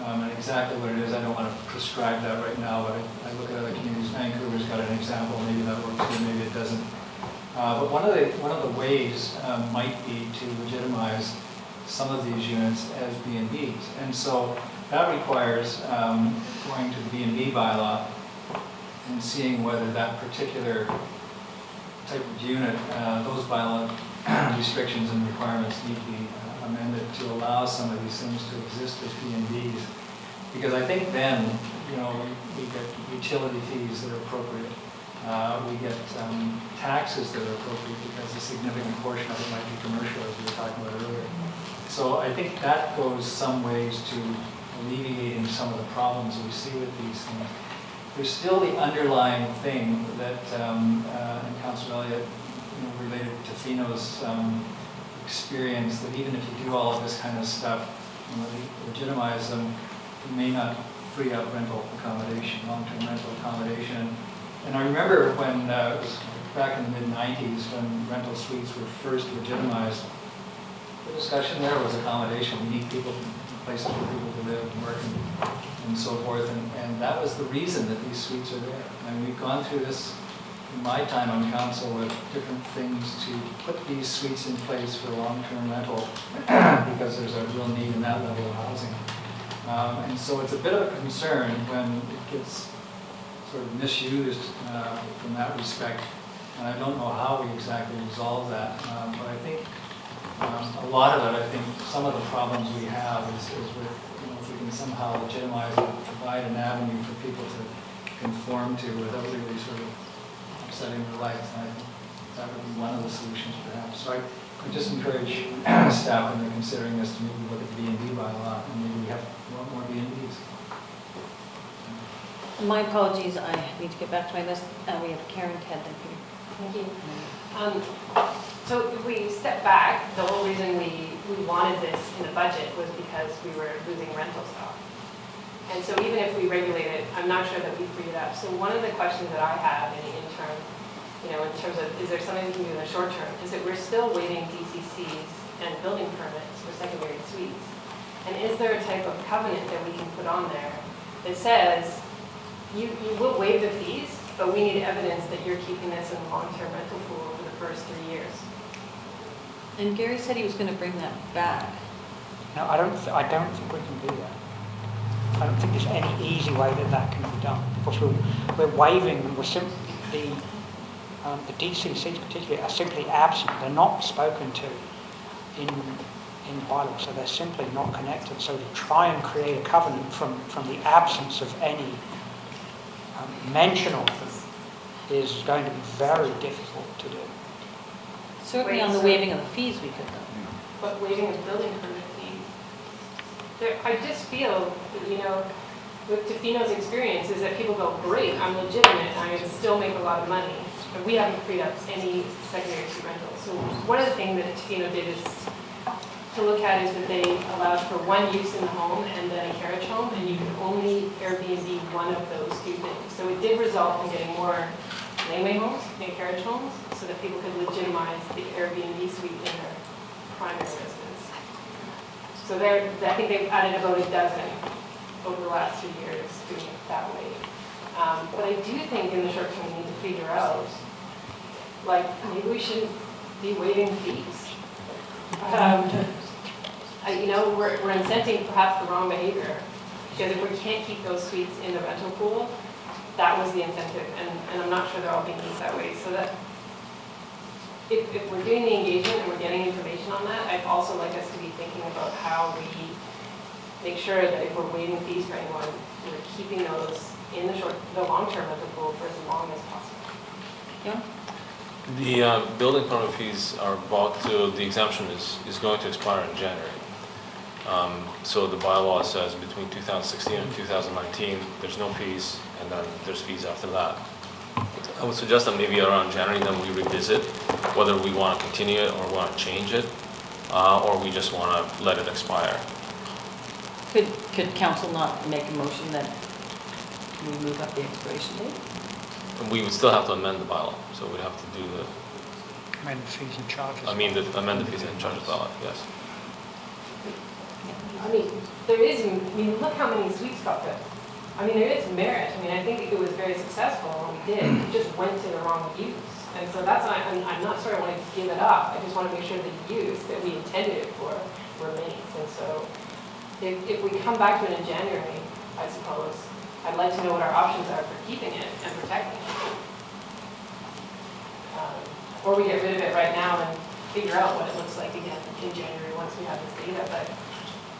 S6: And exactly what it is, I don't want to prescribe that right now, but I look at other communities. Vancouver's got an example, maybe that works here, maybe it doesn't. But one of the ways might be to legitimize some of these units as B&Bs. And so that requires going to the B&B bylaw and seeing whether that particular type of unit, those bylaw restrictions and requirements need to be amended to allow some of these things to exist as B&Bs. Because I think then, we get utility fees that are appropriate. We get taxes that are appropriate because a significant portion of it might be commercial, as we were talking about earlier. So I think that goes some ways to alleviating some of the problems we see with these things. There's still the underlying thing that, and Councillor Elliott, related to Fino's experience, that even if you do all of this kind of stuff, legitimize them, you may not free up rental accommodation, long-term rental accommodation. And I remember when, it was back in the mid-90s, when rental suites were first legitimized, the discussion there was accommodation. We need people, places for people to live and work and so forth. And that was the reason that these suites are there. And we've gone through this in my time on council with different things to put these suites in place for long-term rental because there's a real need in that level of housing. And so it's a bit of a concern when it gets sort of misused from that respect. And I don't know how we exactly resolve that. But I think a lot of it, I think some of the problems we have is with, if we can somehow legitimize and provide an avenue for people to conform to without really sort of upsetting their life. And I think that would be one of the solutions perhaps. So I just encourage staff when they're considering this to maybe look at the B&B bylaw and maybe we have a lot more B&Bs.
S1: My apologies, I need to get back to my list. We have Karen, Ted, then Peter.
S8: Thank you. So if we step back, the whole reason we wanted this in the budget was because we were losing rental stock. And so even if we regulate it, I'm not sure that we free it up. So one of the questions that I have in the interim, in terms of, is there something we can do in the short term, is that we're still waiting DCCs and building permits for secondary suites. And is there a type of covenant that we can put on there that says, you will waive the fees, but we need evidence that you're keeping this in the long-term rental pool for the first 3 years?
S1: And Gary said he was going to bring that back.
S9: No, I don't think we can do that. I don't think there's any easy way that can be done, because we're waiving, we're simply, the DCCs particularly are simply absent. They're not spoken to in bylaw, so they're simply not connected. So to try and create a covenant from the absence of any mention of them is going to be very difficult to do.
S1: Certainly on the waiving of the fees we could though.
S8: But waiving of building permit fees. I just feel, with Tofino's experience is that people go, great, I'm legitimate, I can still make a lot of money. But we haven't freed up any secondary suite rentals. So one of the things that Tofino did is to look at is that they allowed for one use in the home and then a carriage home, and you could only Airbnb one of those two things. So it did result in getting more laneway homes and carriage homes so that people could legitimize the Airbnb suite in their primary residence. So I think they've added about a dozen over the last 2 years doing it that way. But I do think in the short term we need to figure out, maybe we shouldn't be waiving fees. We're incenting perhaps the wrong behavior, because if we can't keep those suites in the rental pool, that was the incentive, and I'm not sure they're all being used that way. So that if we're doing the engagement and we're getting information on that, I'd also like us to be thinking about how we make sure that if we're waiving fees for anyone, we're keeping those in the long-term rental pool for as long as possible.
S1: Yeah.
S3: The building permit fees are brought to, the exemption is going to expire in January. So the bylaw says between 2016 and 2019, there's no fees, and then there's fees after that. I would suggest that maybe around January, then we revisit whether we want to continue it or want to change it, or we just want to let it expire.
S1: Could council not make a motion that we move up the expiration date?
S3: And we would still have to amend the bylaw, so we'd have to do
S9: Amend the fees and charges.
S3: amend the fees and charges bylaw, yes.
S8: Look how many suites got built. There is merit. I think it was very successful when we did. It just went to the wrong use. And so that's why I'm not sort of want to give it up. I just want to make sure the use that we intended it for remains. And so if we come back to it in January, I suppose, I'd like to know what our options are for keeping it and protecting it. Or we get rid of it right now and figure out what it looks like again in January once we have this data. But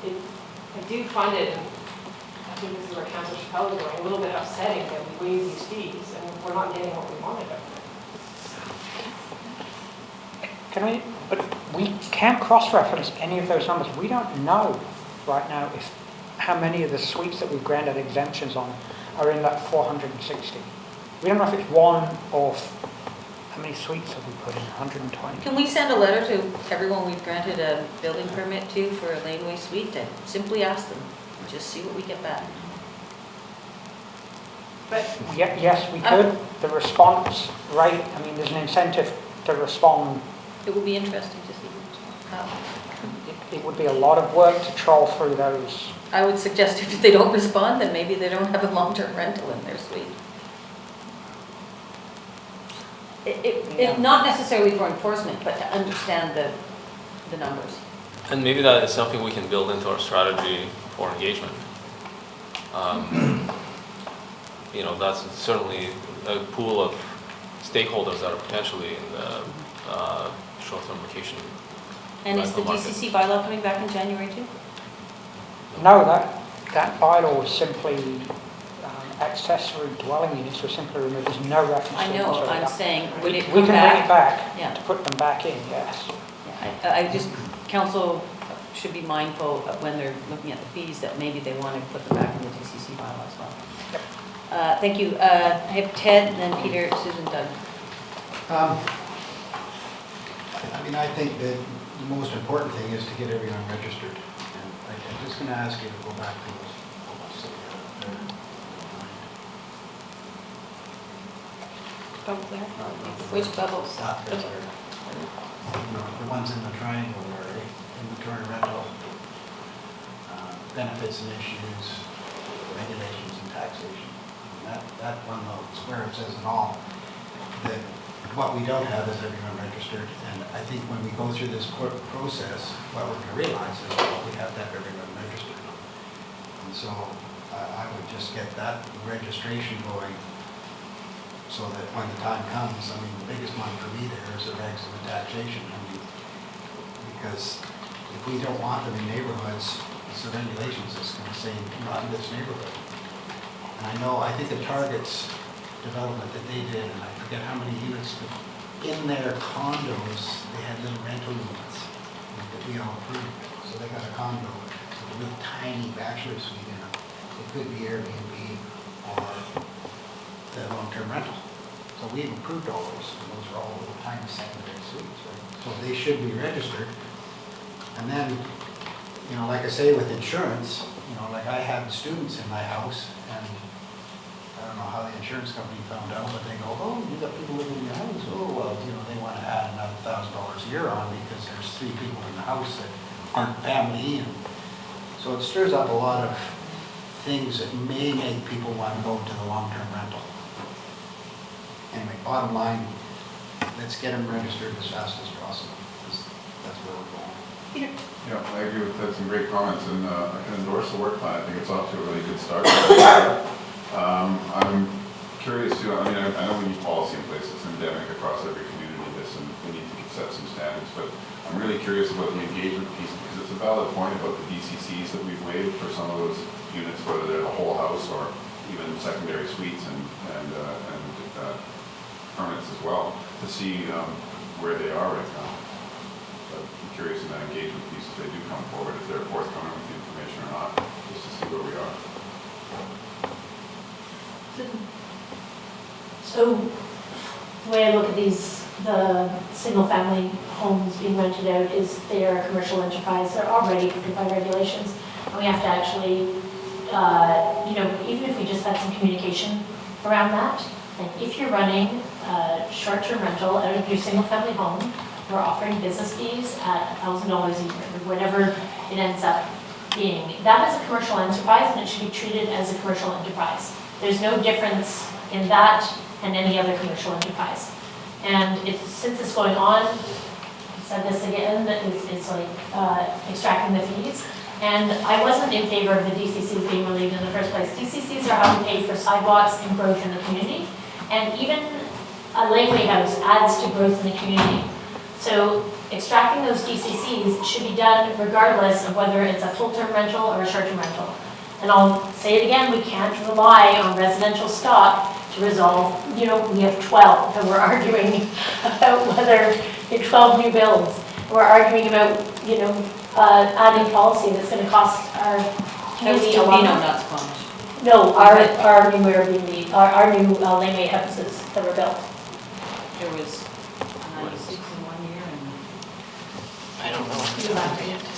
S8: I do find it, and I think this is where Councillor Chappelle is going, a little bit upsetting that we waive these fees and we're not getting what we wanted of it.
S9: But we can't cross-reference any of those numbers. We don't know right now if how many of the suites that we've granted exemptions on are in that 460. We don't know if it's one or how many suites have we put in, 120?
S1: Can we send a letter to everyone we've granted a building permit to for a laneway suite and simply ask them, and just see what we get back?
S8: But
S9: Yes, we could. The response rate, I mean, there's an incentive to respond.
S1: It would be interesting to see how.
S9: It would be a lot of work to troll through those.
S1: I would suggest if they don't respond, then maybe they don't have a long-term rental in their suite. Not necessarily for enforcement, but to understand the numbers.
S3: And maybe that is something we can build into our strategy for engagement. You know, that's certainly a pool of stakeholders that are potentially in the short-term vacation.
S1: And is the
S3: rental market.
S1: DCC bylaw coming back in January too?
S9: No, that bylaw was simply accessory dwelling units were simply removed. There's no reference
S1: I
S9: to
S1: know,
S9: them.
S1: I'm saying, would it
S9: We
S1: come
S9: can
S1: back?
S9: bring it back
S1: Yeah.
S9: to put them back in, yes.
S1: Yeah, I just, council should be mindful of when they're looking at the fees that maybe they want to put them back in the DCC bylaw as well. Thank you. I have Ted, and then Peter, Susan, Doug.
S7: I mean, I think that the most important thing is to get everyone registered. And I'm just going to ask you to go back to those bubbles.
S1: Which bubbles?
S7: You know, the ones in the triangle are inventory rental, benefits and issues, regulations and taxation. And that one little square it says it all. That what we don't have is everyone registered. And I think when we go through this process, what we're going to realize is well, we have to have everyone registered. And so I would just get that registration going so that when the time comes, I mean, the biggest one for me there is the regs and the taxation. I mean, because if we don't want them in neighborhoods, it's the regulations that's going to say not in this neighborhood. And I think the targets development that they did, and I forget how many units, but in their condos, they had little rental units that we all approved. So they got a condo with a little tiny bachelor suite in it. It could be Airbnb or the long-term rental. So we approved all those, and those are all little tiny secondary suites, right? So they should be registered. And then, you know, like I say with insurance, you know, like I have students in my house, and I don't know how the insurance company found out, but they go, oh, you got people living in your house. Oh, well, you know, they want to add another $1,000 a year on because there's 3 people in the house that aren't family. And so it stirs up a lot of things that may make people want to go to the long-term rental. Anyway, bottom line, let's get them registered as fast as possible, because that's where we're going.
S1: Peter?
S10: Yeah, I agree with that, some great comments, and I can endorse the work plan. I think it's off to a really good start. I'm curious too, I mean, I know we need policy in place that's endemic across every community, and we need to set some standards, but I'm really curious about the engagement piece, because it's a valid point about the DCCs that we've waived for some of those units, whether they're the whole house or even secondary suites and permits as well, to see where they are right now. So I'm curious in that engagement piece if they do come forward, if they're forthcoming with the information or not, just to see where we are.
S4: So the way I look at these, the single-family homes being rented out is they're a commercial enterprise. They're already covered by regulations. And we have to actually, you know, even if we just had some communication around that, like if you're running a short-term rental out of your single-family home, we're offering business fees at $1,000 a year, or whatever it ends up being. That is a commercial enterprise, and it should be treated as a commercial enterprise. There's no difference in that and any other commercial enterprise. And since it's going on, I said this again, it's like extracting the fees. And I wasn't in favor of the DCCs being relieved in the first place. DCCs are how we pay for sidewalks and growth in the community. And even a laneway house adds to growth in the community. So extracting those DCCs should be done regardless of whether it's a full-term rental or a short-term rental. And I'll say it again, we can't rely on residential stock to resolve, we have 12, and we're arguing about whether 12 new builds. We're arguing about, adding policy that's gonna cost our community a lot.
S1: Not Squamish.
S4: No, our new Airbnb, our new laneway houses that were built.
S1: There was 96 in 1 year and.
S2: I don't know.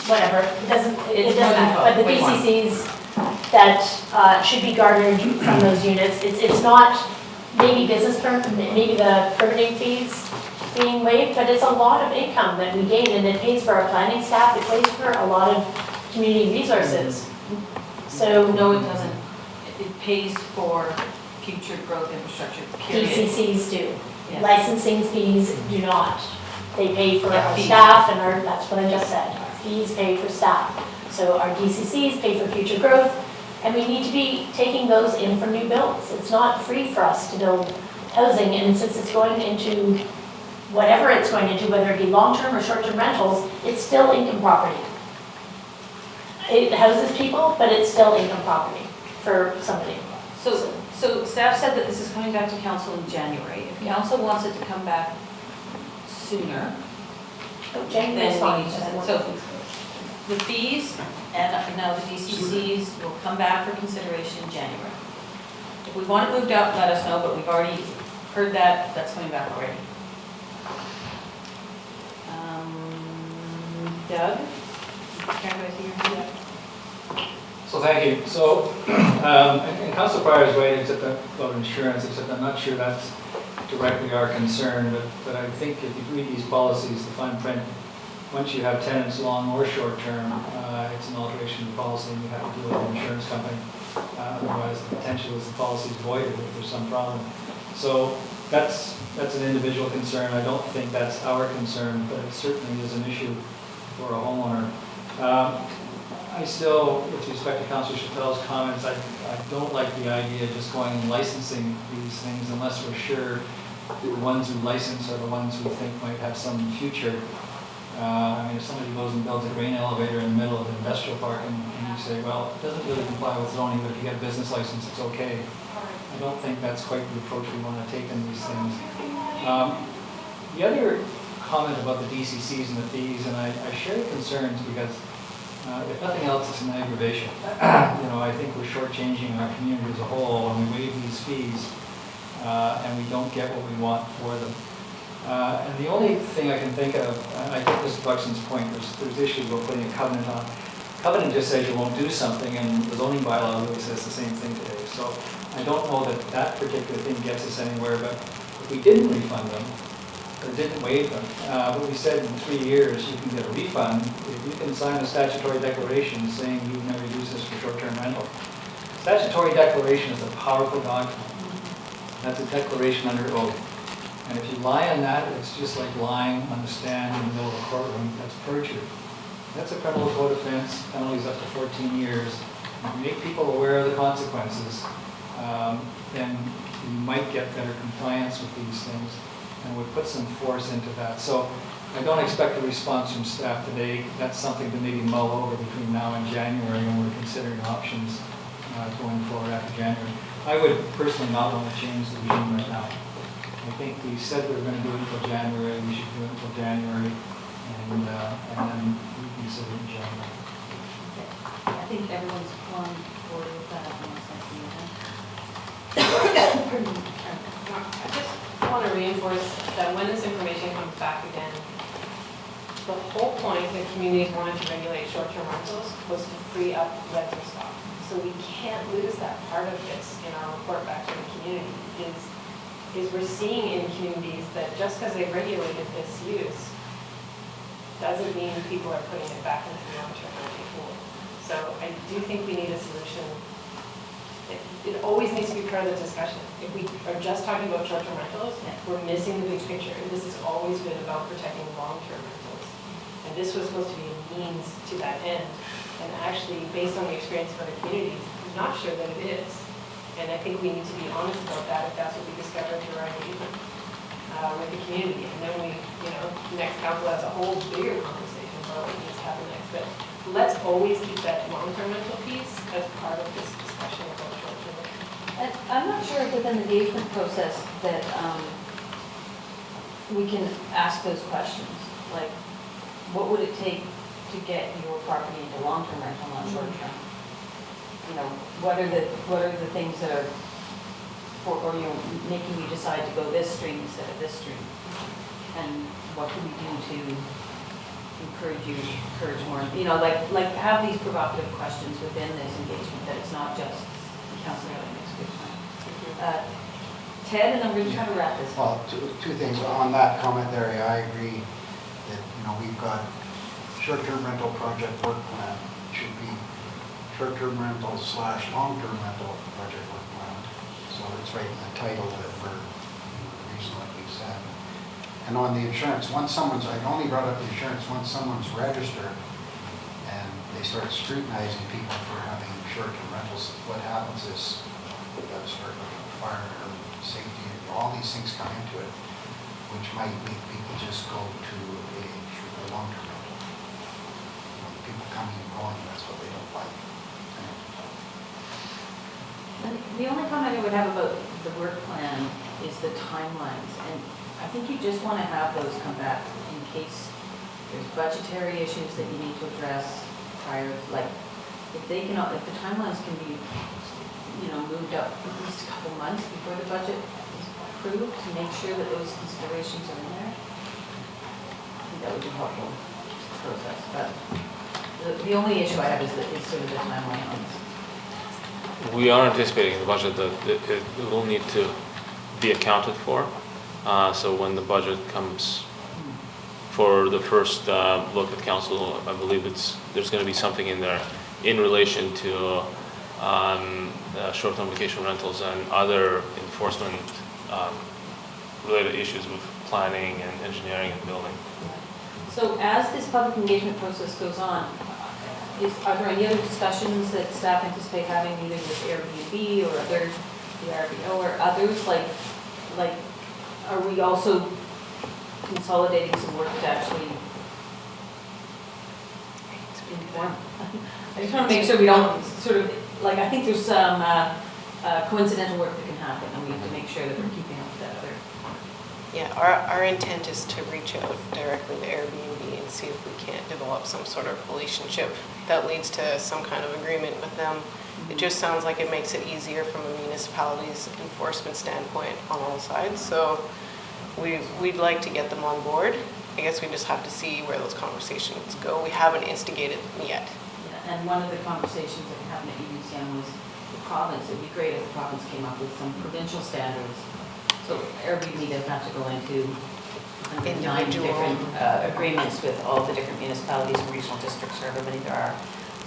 S4: Whatever, it doesn't
S1: It's
S4: matter, but the
S1: way more.
S4: DCCs that should be garnered from those units, it's not maybe maybe the permitting fees being waived, but it's a lot of income that we gain, and it pays for our planning staff, it pays for a lot of community resources. So
S1: No, it doesn't. It pays for future growth infrastructure, period.
S4: DCCs do.
S1: Yes.
S4: Licensing fees do not. They pay for
S1: Yeah,
S4: our
S1: fees.
S4: staff and that's what I just said. Our fees pay for staff. So our DCCs pay for future growth, and we need to be taking those in for new builds. It's not free for us to build housing, and since it's going into whatever it's going into, whether it be long-term or short-term rentals, it's still income property. It houses people, but it's still income property for somebody.
S1: So staff said that this is coming back to council in January. If council wants it to come back sooner,
S4: January's
S1: then
S4: fine.
S1: we need to, so the fees and now the DCCs will come back for consideration in January. If we want it moved out, let us know, but we've already heard that, that's coming back already. Doug?
S6: So thank you. So, and Council Pryor's right, except about insurance, except I'm not sure that's directly our concern, but I think if you read these policies, the fine print, once you have tenants long or short term, it's an alteration of the policy and you have to deal with the insurance company. Otherwise, the potential is the policy is voided if there's some problem. So that's an individual concern. I don't think that's our concern, but it certainly is an issue for a homeowner. I still, with respect to Councillor Chappelle's comments, I don't like the idea of just going and licensing these things unless we're sure the ones who license are the ones who think might have some future. I mean, if somebody goes and builds a grain elevator in the middle of an industrial park and you say, well, it doesn't really comply with zoning, but if you get a business license, it's okay. I don't think that's quite the approach we want to take in these things. The other comment about the DCCs and the fees, and I share the concerns because if nothing else, it's an aggravation. I think we're shortchanging our community as a whole when we waive these fees and we don't get what we want for them. And the only thing I can think of, and I think this is Buxton's point, there's issues about putting a covenant on. Covenant just says you won't do something, and the zoning bylaw really says the same thing today. So I don't know that that particular thing gets us anywhere, but if we didn't refund them, or didn't waive them, but we said in 3 years you can get a refund if you can sign a statutory declaration saying you've never used this for short-term rental. Statutory declaration is a powerful document. That's a declaration under oath. And if you lie on that, it's just like lying on the stand in the middle of a courtroom. That's perjury. That's a criminal code offense, penalties up to 14 years. If you make people aware of the consequences, then you might get better compliance with these things and would put some force into that. So I don't expect a response from staff today. That's something to maybe mull over between now and January when we're considering options going forward after January. I would personally not want to change the regime right now. I think we said we were going to do it until January. We should do it until January, and then reconsider in January.
S1: I think everyone's on board with that.
S8: I just want to reinforce that when this information comes back again, the whole point that communities wanted to regulate short-term rentals was to free up rental stock. So we can't lose that part of this in our report back to the community, is we're seeing in communities that just because they've regulated this use doesn't mean people are putting it back into the long-term rental pool. So I do think we need a solution. It always needs to be part of the discussion. If we are just talking about short-term rentals, we're missing the big picture. And this has always been about protecting long-term rentals. And this was supposed to be a means to that end. And actually, based on the experience of other communities, I'm not sure that it is. And I think we need to be honest about that if that's what we discover through our engagement with the community. And then we, next council has a whole bigger conversation about what needs to happen next. But let's always keep that long-term rental piece as part of this discussion about short-term rental.
S1: And I'm not sure within the engagement process that we can ask those questions. Like, what would it take to get your property into long-term rental, not short-term? What are the things that are making you decide to go this stream instead of this stream? And what can we do to encourage more, like have these provocative questions within this engagement, that it's not just the council having this good time. Ted, and then we're going to try to wrap this up.
S7: Well, two things on that comment there. I agree that, we've got short-term rental project work plan. It should be short-term rental / long-term rental project work plan. So it's right in the title that we're, the reason like we said. And on the insurance, I only brought up the insurance once someone's registered and they start scrutinizing people for having short-term rentals. What happens is we've got to start looking at fire or safety, and all these things come into it, which might make people just go to a long-term rental. People coming and going, that's what they don't like.
S1: And the only comment I would have about the work plan is the timelines. And I think you just want to have those come back in case there's budgetary issues that you need to address prior, like if the timelines can be, moved up at least a couple months before the budget is approved to make sure that those considerations are in there. I think that would be helpful to the process. But the only issue I have is sort of the timeline on this.
S3: We are anticipating in the budget that it will need to be accounted for. So when the budget comes for the first look at council, I believe there's going to be something in there in relation to short-term vacation rentals and other enforcement related issues with planning and engineering and building.
S1: So as this public engagement process goes on, are there any other discussions that staff anticipate having either with Airbnb or other, the RBO or others? Like, are we also consolidating some work to actually inform? I just want to make sure we don't sort of, I think there's some coincidental work that can happen, and we have to make sure that we're keeping up with that other.
S2: Yeah, our intent is to reach out directly to Airbnb and see if we can't develop some sort of relationship that leads to some kind of agreement with them. It just sounds like it makes it easier from a municipality's enforcement standpoint on all sides. So we'd like to get them on board. I guess we just have to see where those conversations go. We haven't instigated them yet.
S1: Yeah, and one of the conversations that happened at UBCM was the province. It'd be great if the province came up with some provincial standards. So Airbnb doesn't have to go into 9 different agreements with all the different municipalities and regional districts, or however many there are.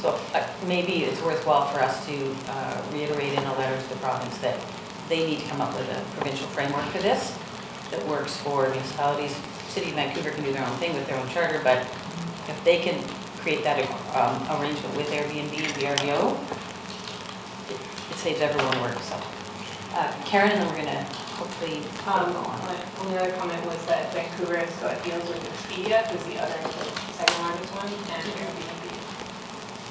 S1: So maybe it's worthwhile for us to reiterate in a letter to the province that they need to come up with a provincial framework for this that works for municipalities. City of Vancouver can do their own thing with their own charter, but if they can create that arrangement with Airbnb and the RDO, it saves everyone work. So, Karen, and then we're going to hopefully
S8: My only other comment was that Vancouver has got deals with Expedia, who's the other, second largest one, and Airbnb.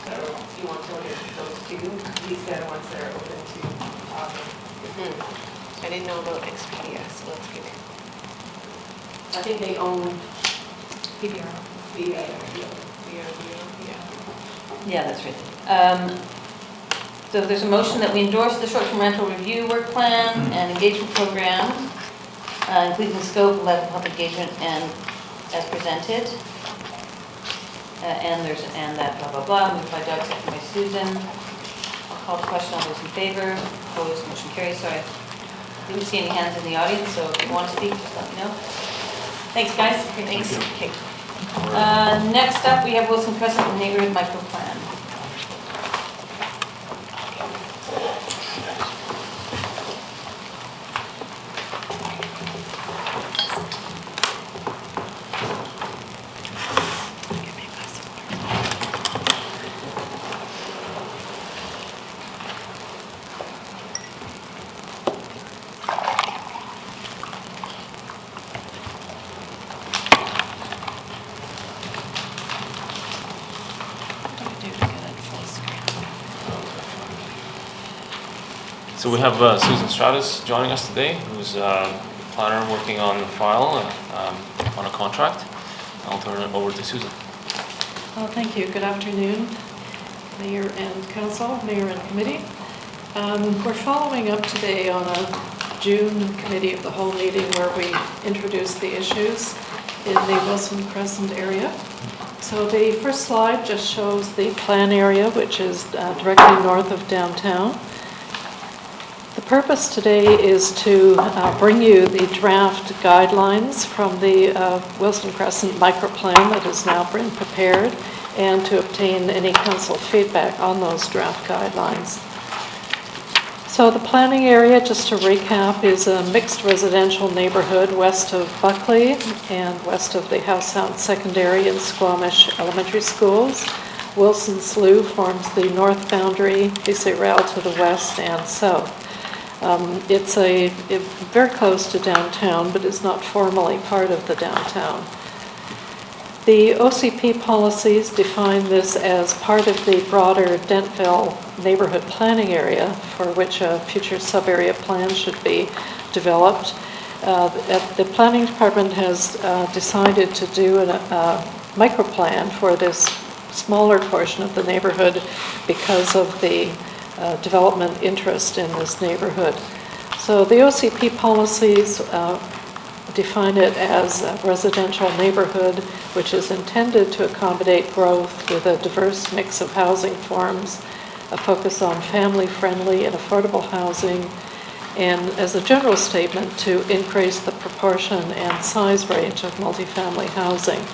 S8: So if you want to look at those two, these are the ones that are open to talking.
S2: I didn't know about Expedia, so let's get it.
S8: I think they own
S5: PPR.
S1: Yeah, that's right. So there's a motion that we endorse the short-term rental review work plan and engagement program, including the scope, level of public engagement, and as presented. And that blah, blah, blah, moved by Doug, seconded by Susan. I'll call the question. All those in favor? Opposed? Motion carries. Sorry, I didn't see any hands in the audience, so if you want to speak, just let me know. Thanks, guys.
S2: Thanks. Okay.
S1: Next up, we have Wilson Crescent Neighbourhood Micro Plan.
S3: So we have Susan Stratus joining us today, who's a planner working on the file on a contract. I'll turn it over to Susan.
S11: Well, thank you. Good afternoon, Mayor and Council, Mayor and Committee. We're following up today on a June Committee of the Whole meeting where we introduced the issues in the Wilson Crescent area. So the first slide just shows the plan area, which is directly north of downtown. The purpose today is to bring you the draft guidelines from the Wilson Crescent microplan that has now been prepared, and to obtain any council feedback on those draft guidelines. So the planning area, just to recap, is a mixed residential neighborhood west of Buckley and west of the House Sound Secondary and Squamish Elementary Schools. Wilson Slough forms the north boundary, Bissay Rail to the west and south. It's very close to downtown, but is not formally part of the downtown. The OCP policies define this as part of the broader Dentville neighborhood planning area for which a future sub-area plan should be developed. The planning department has decided to do a microplan for this smaller portion of the neighborhood because of the development interest in this neighborhood. So the OCP policies define it as a residential neighborhood which is intended to accommodate growth with a diverse mix of housing forms, a focus on family-friendly and affordable housing, and as a general statement to increase the proportion and size range of multifamily housing.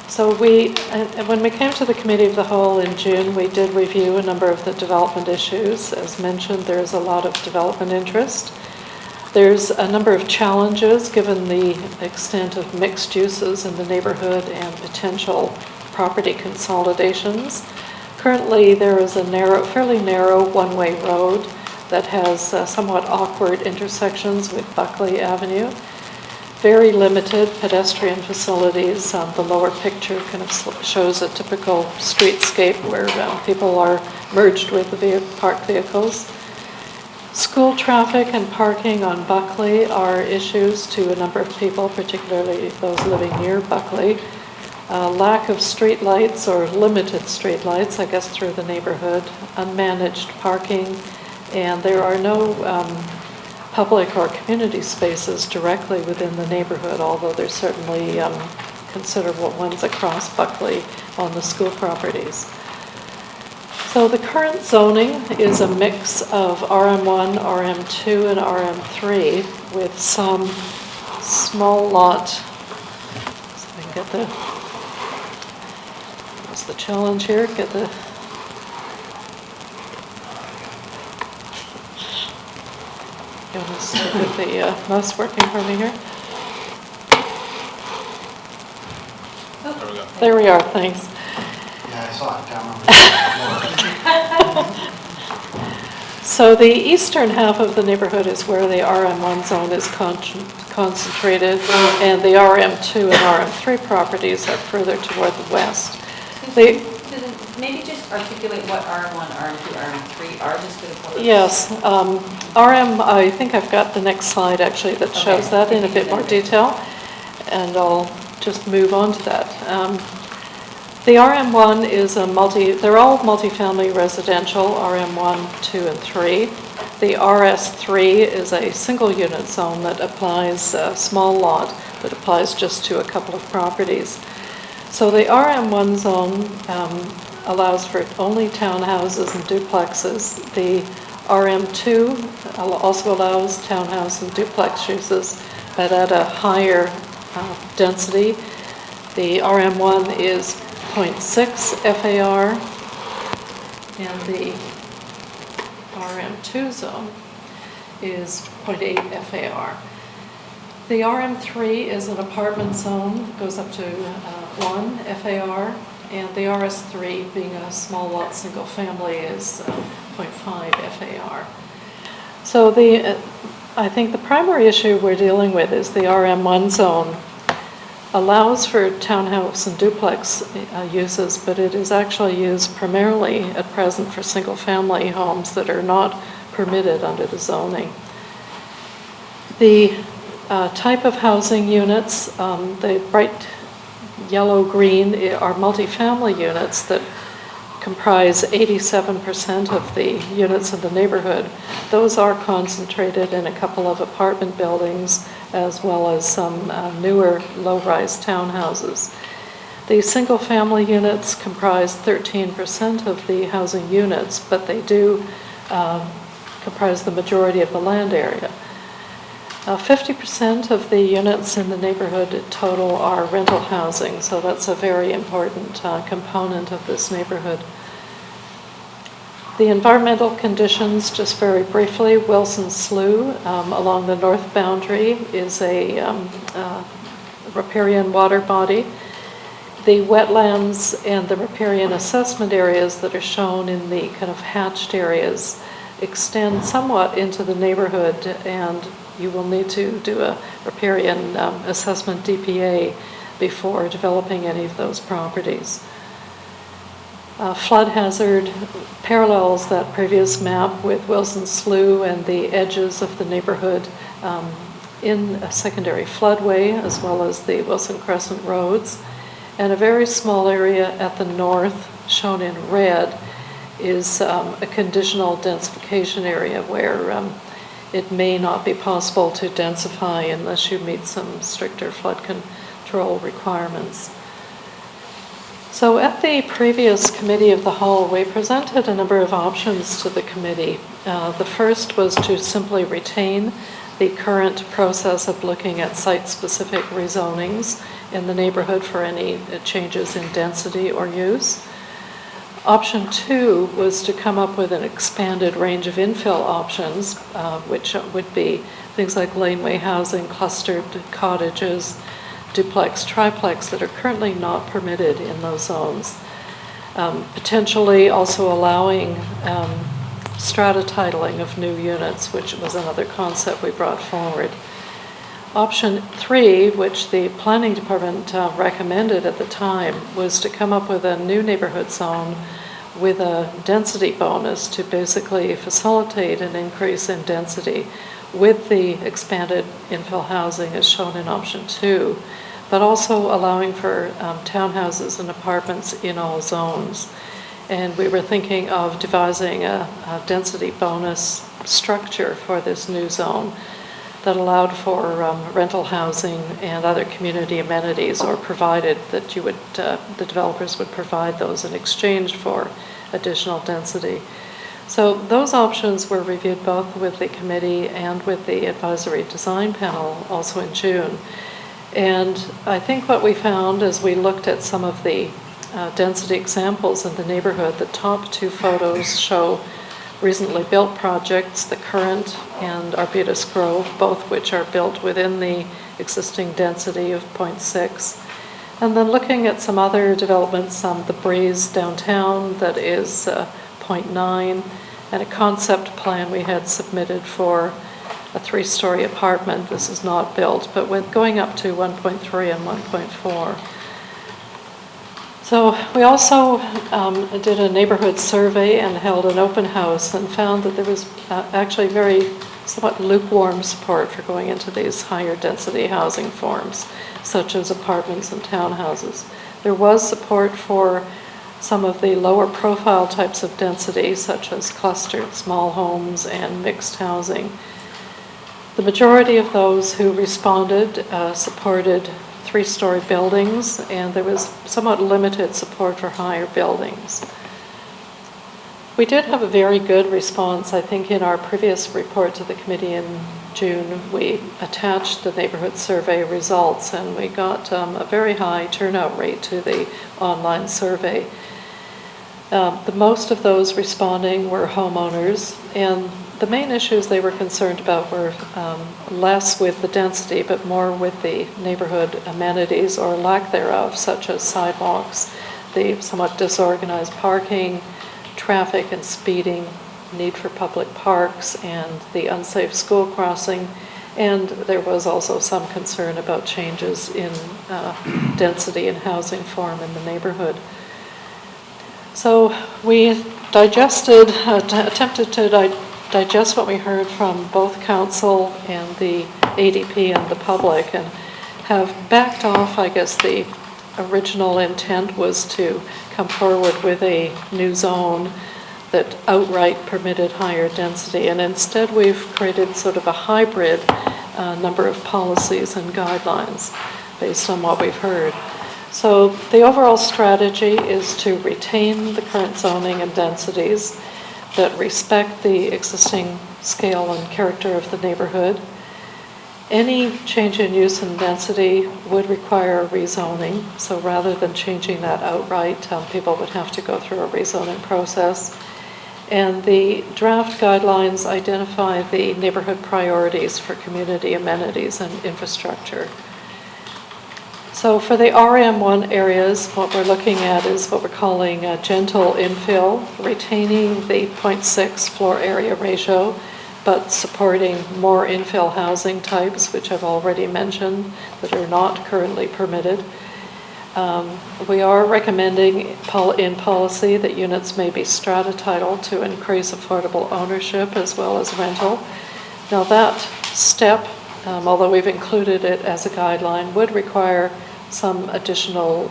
S11: So when we came to the Committee of the Whole in June, we did review a number of the development issues. As mentioned, there's a lot of development interest. There's a number of challenges given the extent of mixed uses in the neighborhood and potential property consolidations. Currently, there is a fairly narrow one-way road that has somewhat awkward intersections with Buckley Avenue. Very limited pedestrian facilities. The lower picture kind of shows a typical streetscape where people are merged with the parked vehicles. School traffic and parking on Buckley are issues to a number of people, particularly those living near Buckley. Lack of street lights or limited street lights, I guess, through the neighborhood. Unmanaged parking, and there are no public or community spaces directly within the neighborhood, although there's certainly considerable ones across Buckley on the school properties. So the current zoning is a mix of RM1, RM2, and RM3 with some small lot. So I can get what's the challenge here? Get the stick with the mouse working for me here.
S3: There we go.
S11: There we are, thanks.
S7: Yeah, I saw it down on the
S11: So the eastern half of the neighborhood is where the RM1 zone is concentrated, and the RM2 and RM3 properties are further toward the west.
S1: Susan, maybe just articulate what RM1, RM2, RM3 are, just for the public.
S11: Yes, RM, I think I've got the next slide actually that shows that in a bit more detail, and I'll just move on to that. The RM1 is they're all multifamily residential, RM1, 2, and 3. The RS3 is a single unit zone that applies a small lot that applies just to a couple of properties. So the RM1 zone allows for only townhouses and duplexes. The RM2 also allows townhouse and duplex uses, but at a higher density. The RM1 is 0.6 FAR, and the RM2 zone is 0.8 FAR. The RM3 is an apartment zone, goes up to 1 FAR, and the RS3, being a small lot single family, is 0.5 FAR. So I think the primary issue we're dealing with is the RM1 zone allows for townhouse and duplex uses, but it is actually used primarily at present for single family homes that are not permitted under the zoning. The type of housing units, the bright yellow-green are multifamily units that comprise 87% of the units in the neighborhood. Those are concentrated in a couple of apartment buildings as well as some newer low-rise townhouses. The single-family units comprise 13% of the housing units, but they do comprise the majority of the land area. 50% of the units in the neighborhood total are rental housing, so that's a very important component of this neighborhood. The environmental conditions, just very briefly, Wilson Slough along the north boundary is a riparian water body. The wetlands and the riparian assessment areas that are shown in the kind of hatched areas extend somewhat into the neighborhood, and you will need to do a riparian assessment DPA before developing any of those properties. Flood hazard parallels that previous map with Wilson Slough and the edges of the neighborhood in a secondary floodway, as well as the Wilson Crescent roads. And a very small area at the north, shown in red, is a conditional densification area where it may not be possible to densify unless you meet some stricter flood control requirements. So at the previous committee of the whole, we presented a number of options to the committee. The first was to simply retain the current process of looking at site-specific rezonings in the neighborhood for any changes in density or use. Option 2 was to come up with an expanded range of infill options, which would be things like laneway housing, clustered cottages, duplex, triplex that are currently not permitted in those zones. Potentially also allowing strata titling of new units, which was another concept we brought forward. Option 3, which the planning department recommended at the time, was to come up with a new neighborhood zone with a density bonus to basically facilitate an increase in density with the expanded infill housing as shown in option 2, but also allowing for townhouses and apartments in all zones. And we were thinking of devising a density bonus structure for this new zone that allowed for rental housing and other community amenities, or provided that you would, the developers would provide those in exchange for additional density. So those options were reviewed both with the committee and with the advisory design panel also in June. And I think what we found as we looked at some of the density examples in the neighborhood, the top 2 photos show recently built projects, the Current and Arbutus Grove, both which are built within the existing density of 0.6. And then looking at some other developments, the Breeze downtown that is 0.9, and a concept plan we had submitted for a 3-story apartment. This is not built, but with going up to 1.3 and 1.4. So we also did a neighborhood survey and held an open house and found that there was actually very somewhat lukewarm support for going into these higher density housing forms, such as apartments and townhouses. There was support for some of the lower profile types of density, such as clustered small homes and mixed housing. The majority of those who responded supported 3-story buildings, and there was somewhat limited support for higher buildings. We did have a very good response. I think in our previous report to the committee in June, we attached the neighborhood survey results, and we got a very high turnout rate to the online survey. The most of those responding were homeowners, and the main issues they were concerned about were less with the density, but more with the neighborhood amenities or lack thereof, such as sidewalks, the somewhat disorganized parking, traffic and speeding, need for public parks, and the unsafe school crossing. And there was also some concern about changes in density and housing form in the neighborhood. So we attempted to digest what we heard from both council and the ADP and the public, and have backed off. I guess the original intent was to come forward with a new zone that outright permitted higher density, and instead we've created sort of a hybrid number of policies and guidelines based on what we've heard. So the overall strategy is to retain the current zoning and densities that respect the existing scale and character of the neighborhood. Any change in use and density would require a rezoning, so rather than changing that outright, people would have to go through a rezoning process. And the draft guidelines identify the neighborhood priorities for community amenities and infrastructure. So for the RM1 areas, what we're looking at is what we're calling a gentle infill, retaining the 0.6 floor area ratio, but supporting more infill housing types, which I've already mentioned, that are not currently permitted. We are recommending in policy that units may be strata titled to increase affordable ownership as well as rental. Now that step, although we've included it as a guideline, would require some additional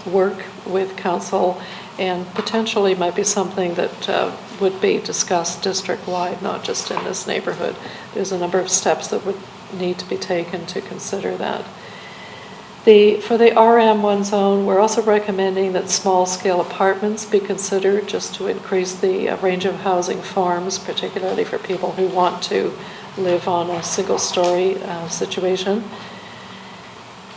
S11: work with council, and potentially might be something that would be discussed district-wide, not just in this neighborhood. There's a number of steps that would need to be taken to consider that. For the RM1 zone, we're also recommending that small-scale apartments be considered just to increase the range of housing forms, particularly for people who want to live on a single-story situation.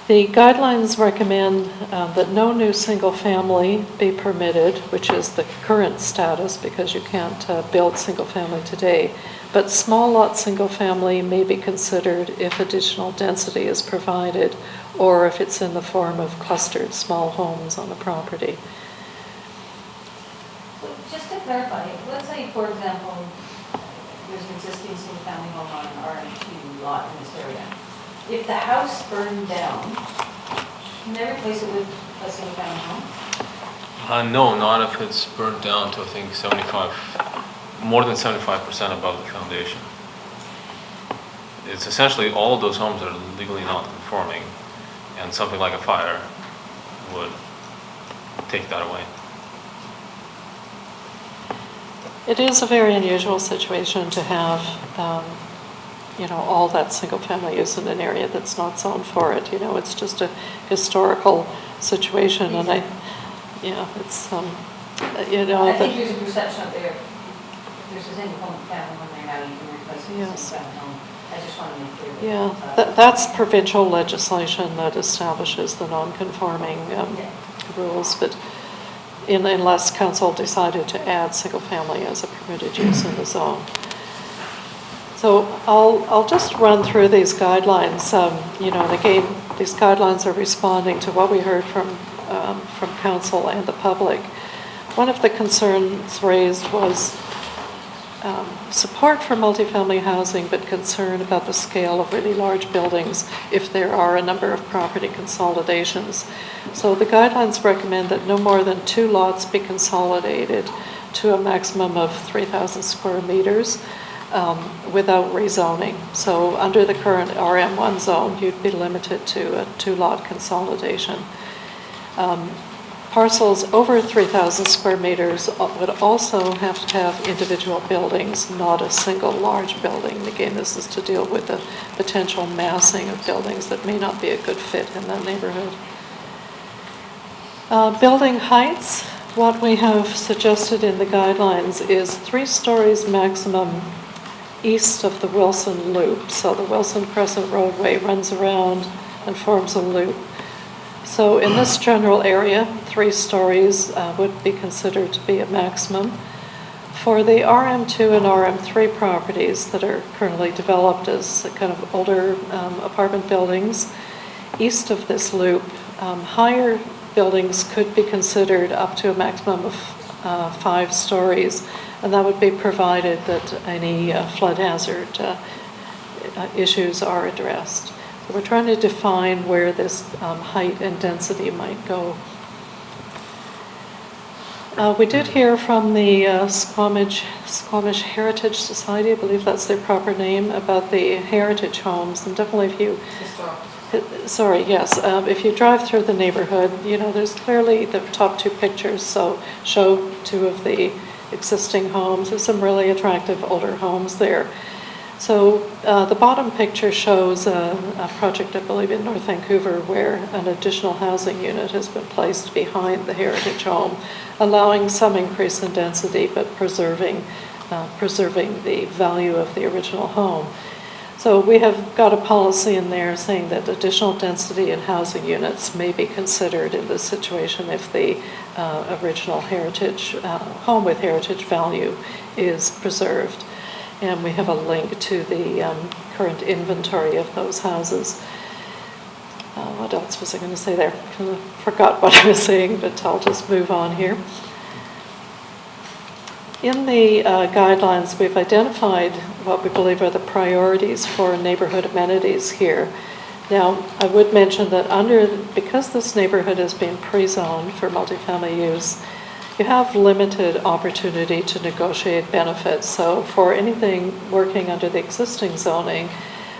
S11: The guidelines recommend that no new single family be permitted, which is the current status because you can't build single family today. But small lot single family may be considered if additional density is provided or if it's in the form of clustered small homes on the property.
S1: So just to clarify, let's say, for example, there's an existing single family home on an RM2 lot in this area. If the house burned down, can they replace it with a single family home?
S3: No, not if it's burned down to, I think, more than 75% above the foundation. It's essentially all of those homes are legally non-conforming, and something like a fire would take that away.
S11: It is a very unusual situation to have all that single-family use in an area that's not zoned for it. It's just a historical situation, and it's
S1: I think there's a perception out there. If there's a single family home there now, you can replace it with a single family home. I just want to make clear.
S11: Yeah, that's provincial legislation that establishes the non-conforming rules, but unless council decided to add single-family as a permitted use in the zone. So I'll just run through these guidelines. And again, these guidelines are responding to what we heard from council and the public. One of the concerns raised was support for multifamily housing, but concern about the scale of really large buildings if there are a number of property consolidations. So the guidelines recommend that no more than 2 lots be consolidated to a maximum of 3,000 square meters. Without rezoning. So under the current RM1 zone, you'd be limited to a 2-lot consolidation. Parcels over 3,000 square meters would also have to have individual buildings, not a single large building. Again, this is to deal with the potential massing of buildings that may not be a good fit in that neighborhood. Building heights, what we have suggested in the guidelines is 3 stories maximum east of the Wilson Loop. So the Wilson Crescent roadway runs around and forms a loop. So in this general area, 3 stories would be considered to be a maximum. For the RM2 and RM3 properties that are currently developed as kind of older apartment buildings, east of this loop, higher buildings could be considered up to a maximum of 5 stories, and that would be provided that any flood hazard issues are addressed. So we're trying to define where this height and density might go. We did hear from the Squamish Heritage Society, I believe that's their proper name, about the heritage homes, and definitely if you, sorry, yes, if you drive through the neighborhood, you know, there's clearly the top two pictures, so show two of the existing homes. There's some really attractive older homes there. So the bottom picture shows a project, I believe, in North Vancouver where an additional housing unit has been placed behind the heritage home, allowing some increase in density but preserving the value of the original home. So we have got a policy in there saying that additional density in housing units may be considered in this situation if the original heritage home with heritage value is preserved. And we have a link to the current inventory of those houses. What else was I going to say there? I forgot what I was saying, but I'll just move on here. In the guidelines, we've identified what we believe are the priorities for neighborhood amenities here. Now, I would mention that because this neighborhood has been pre-zoned for multifamily use, you have limited opportunity to negotiate benefits. So for anything working under the existing zoning,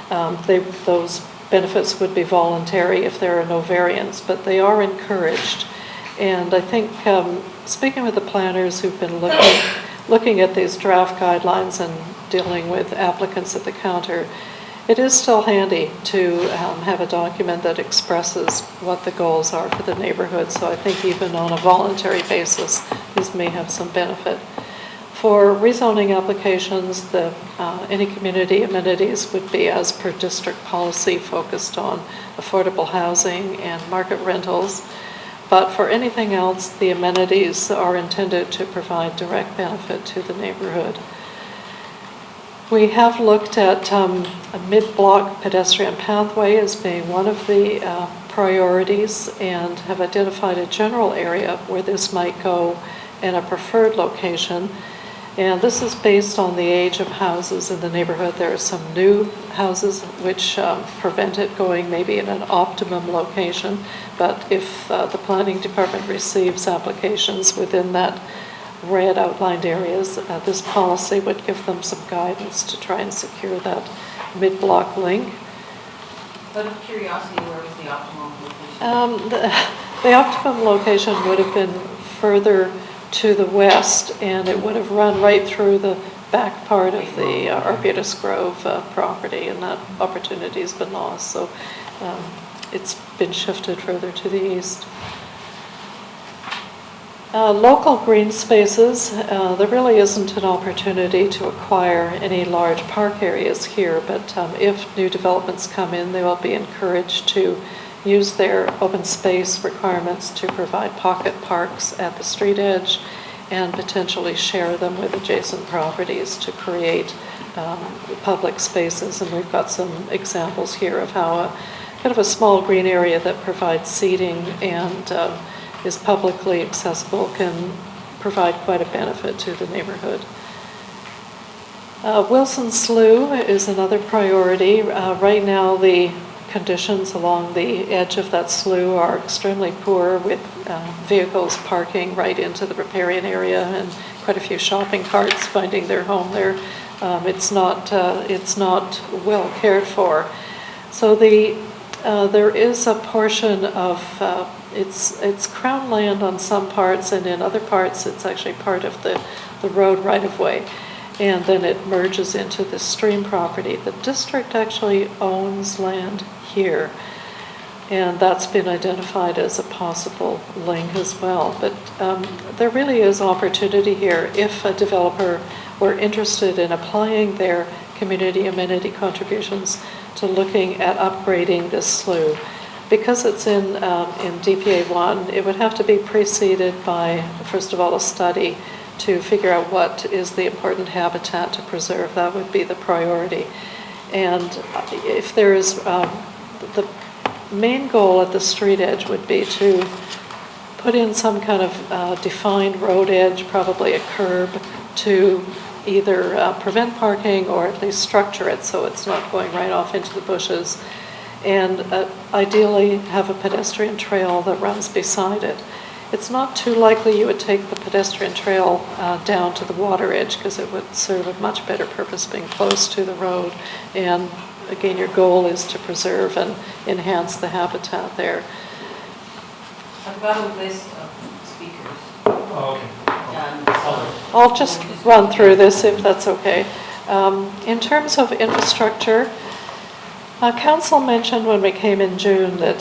S11: those benefits would be voluntary if there are no variants, but they are encouraged. And I think speaking with the planners who've been looking at these draft guidelines and dealing with applicants at the counter, it is still handy to have a document that expresses what the goals are for the neighborhood. So I think even on a voluntary basis, these may have some benefit. For rezoning applications, any community amenities would be as per district policy focused on affordable housing and market rentals. But for anything else, the amenities are intended to provide direct benefit to the neighborhood. We have looked at a mid-block pedestrian pathway as being one of the priorities and have identified a general area where this might go in a preferred location. And this is based on the age of houses in the neighborhood. There are some new houses which prevent it going maybe in an optimum location. But if the planning department receives applications within that red outlined areas, this policy would give them some guidance to try and secure that mid-block link.
S1: Out of curiosity, where was the optimal location?
S11: The optimum location would have been further to the west, and it would have run right through the back part of the Arbutus Grove property, and that opportunity has been lost. So it's been shifted further to the east. Local green spaces, there really isn't an opportunity to acquire any large park areas here, but if new developments come in, they will be encouraged to use their open space requirements to provide pocket parks at the street edge and potentially share them with adjacent properties to create public spaces. And we've got some examples here of how kind of a small green area that provides seating and is publicly accessible can provide quite a benefit to the neighborhood. Wilson Slough is another priority. Right now the conditions along the edge of that slough are extremely poor, with vehicles parking right into the riparian area and quite a few shopping carts finding their home there. It's not well cared for. So there is a portion of it's crown land on some parts, and in other parts it's actually part of the road right-of-way, and then it merges into the stream property. The district actually owns land here, and that's been identified as a possible link as well. But there really is opportunity here if a developer were interested in applying their community amenity contributions to looking at upgrading this slough. Because it's in DPA 1, it would have to be preceded by, first of all, a study to figure out what is the important habitat to preserve. That would be the priority. And if there is, the main goal at the street edge would be to put in some kind of defined road edge, probably a curb, to either prevent parking or at least structure it so it's not going right off into the bushes, and ideally have a pedestrian trail that runs beside it. it's not too likely you would take the pedestrian trail down to the water edge, because it would serve a much better purpose being close to the road. And again, your goal is to preserve and enhance the habitat there.
S1: I've got a list of speakers.
S6: Oh, okay.
S1: And
S11: I'll just run through this if that's okay. In terms of infrastructure, Council mentioned when we came in June that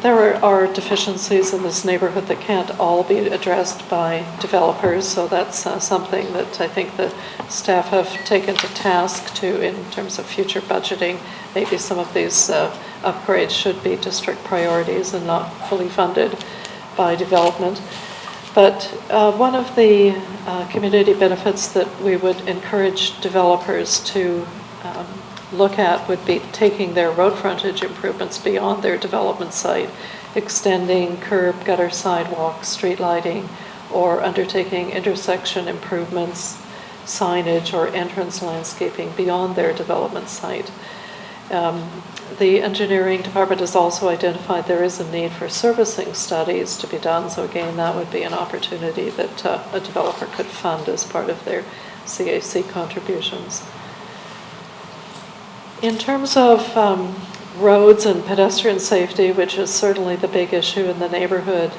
S11: there are deficiencies in this neighborhood that can't all be addressed by developers, so that's something that I think the staff have taken to task to in terms of future budgeting. Maybe some of these upgrades should be district priorities and not fully funded by development. But one of the community benefits that we would encourage developers to look at would be taking their road frontage improvements beyond their development site, extending curb, gutter, sidewalk, street lighting, or undertaking intersection improvements, signage, or entrance landscaping beyond their development site. The engineering department has also identified there is a need for servicing studies to be done, so again, that would be an opportunity that a developer could fund as part of their CAC contributions. In terms of roads and pedestrian safety, which is certainly the big issue in the neighborhood,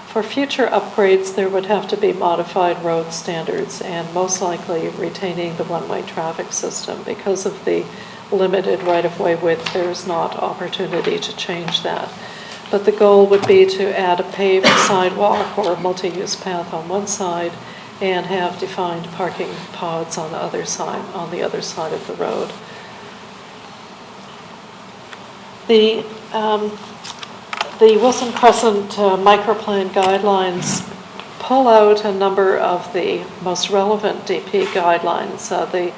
S11: for future upgrades there would have to be modified road standards and most likely retaining the one-way traffic system. Because of the limited right-of-way width, there's not opportunity to change that. But the goal would be to add a paved sidewalk or a multi-use path on one side and have defined parking pods on the other side of the road. The Wilson Crescent microplan guidelines pull out a number of the most relevant DP guidelines. The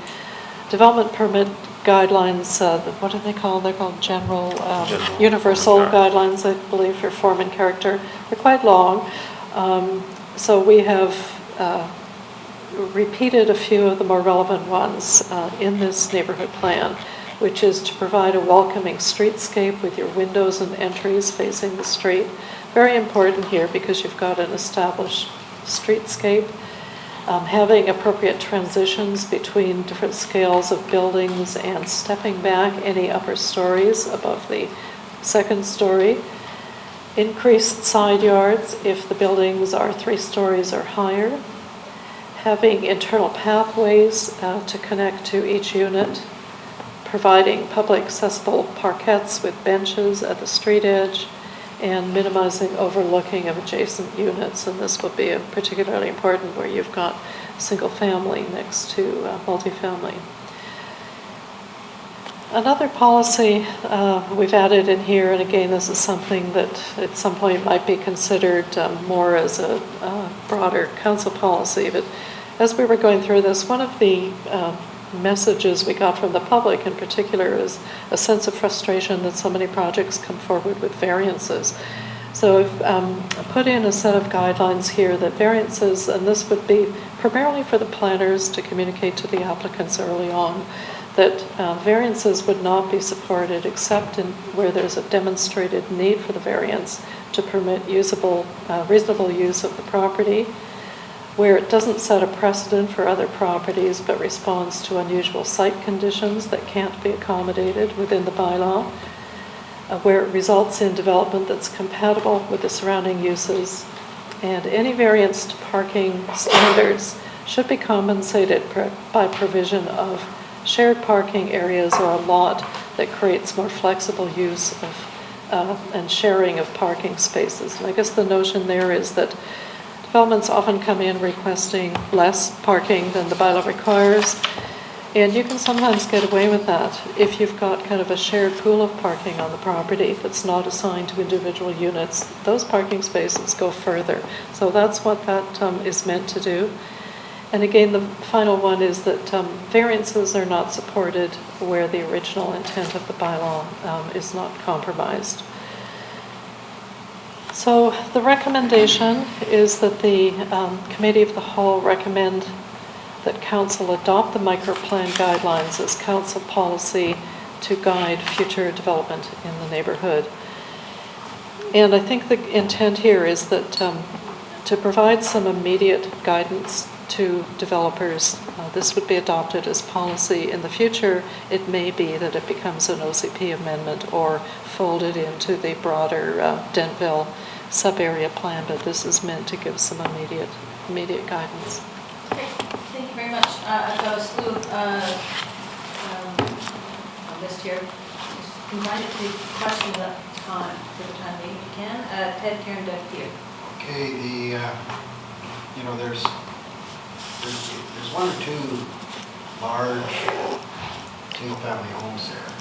S11: development permit guidelines, what are they called? They're called general. Universal guidelines, I believe, for form and character. They're quite long. So we have repeated a few of the more relevant ones in this neighborhood plan, which is to provide a welcoming streetscape with your windows and entries facing the street. Very important here because you've got an established streetscape. Having appropriate transitions between different scales of buildings and stepping back any upper stories above the second story. Increased side yards if the buildings are 3 stories or higher. Having internal pathways to connect to each unit. Providing public accessible parkettes with benches at the street edge, and minimizing overlooking of adjacent units. And this will be particularly important where you've got single family next to multifamily. Another policy we've added in here, and again, this is something that at some point might be considered more as a broader council policy, but as we were going through this, one of the messages we got from the public in particular is a sense of frustration that so many projects come forward with variances. So I've put in a set of guidelines here that variances, and this would be primarily for the planners to communicate to the applicants early on, that variances would not be supported except where there's a demonstrated need for the variance to permit reasonable use of the property, where it doesn't set a precedent for other properties but responds to unusual site conditions that can't be accommodated within the bylaw, where it results in development that's compatible with the surrounding uses, and any variance to parking standards should be compensated by provision of shared parking areas or a lot that creates more flexible use of and sharing of parking spaces. And I guess the notion there is that developments often come in requesting less parking than the bylaw requires, and you can sometimes get away with that if you've got kind of a shared pool of parking on the property that's not assigned to individual units. Those parking spaces go further. So that's what that is meant to do. And again, the final one is that variances are not supported where the original intent of the bylaw is not compromised. So the recommendation is that the Committee of the Whole recommend that Council adopt the microplan guidelines as Council policy to guide future development in the neighborhood. And I think the intent here is that to provide some immediate guidance to developers, this would be adopted as policy. In the future, it may be that it becomes an OCP amendment or folded into the broader Denville sub-area plan, but this is meant to give some immediate guidance.
S1: Okay, thank you very much. I've got a slew of a list here. Just combine it to questions at time for the time being if you can. Ted, Karen, Doug, here.
S7: Okay, there's one or two large single-family homes there.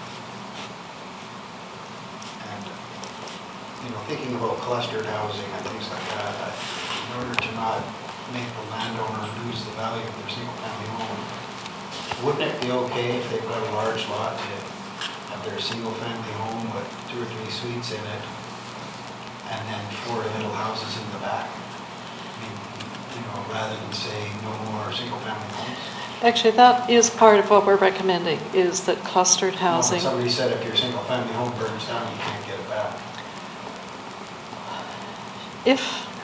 S7: And, thinking about clustered housing and things like that, in order to not make the landowner lose the value of their single-family home, wouldn't it be okay if they've got a large lot to have their single-family home with 2 or 3 suites in it, and then 4 little houses in the back? Rather than say no more single-family homes?
S11: Actually, that is part of what we're recommending, is that clustered housing.
S7: Somebody said if your single-family home burns down, you can't get it back.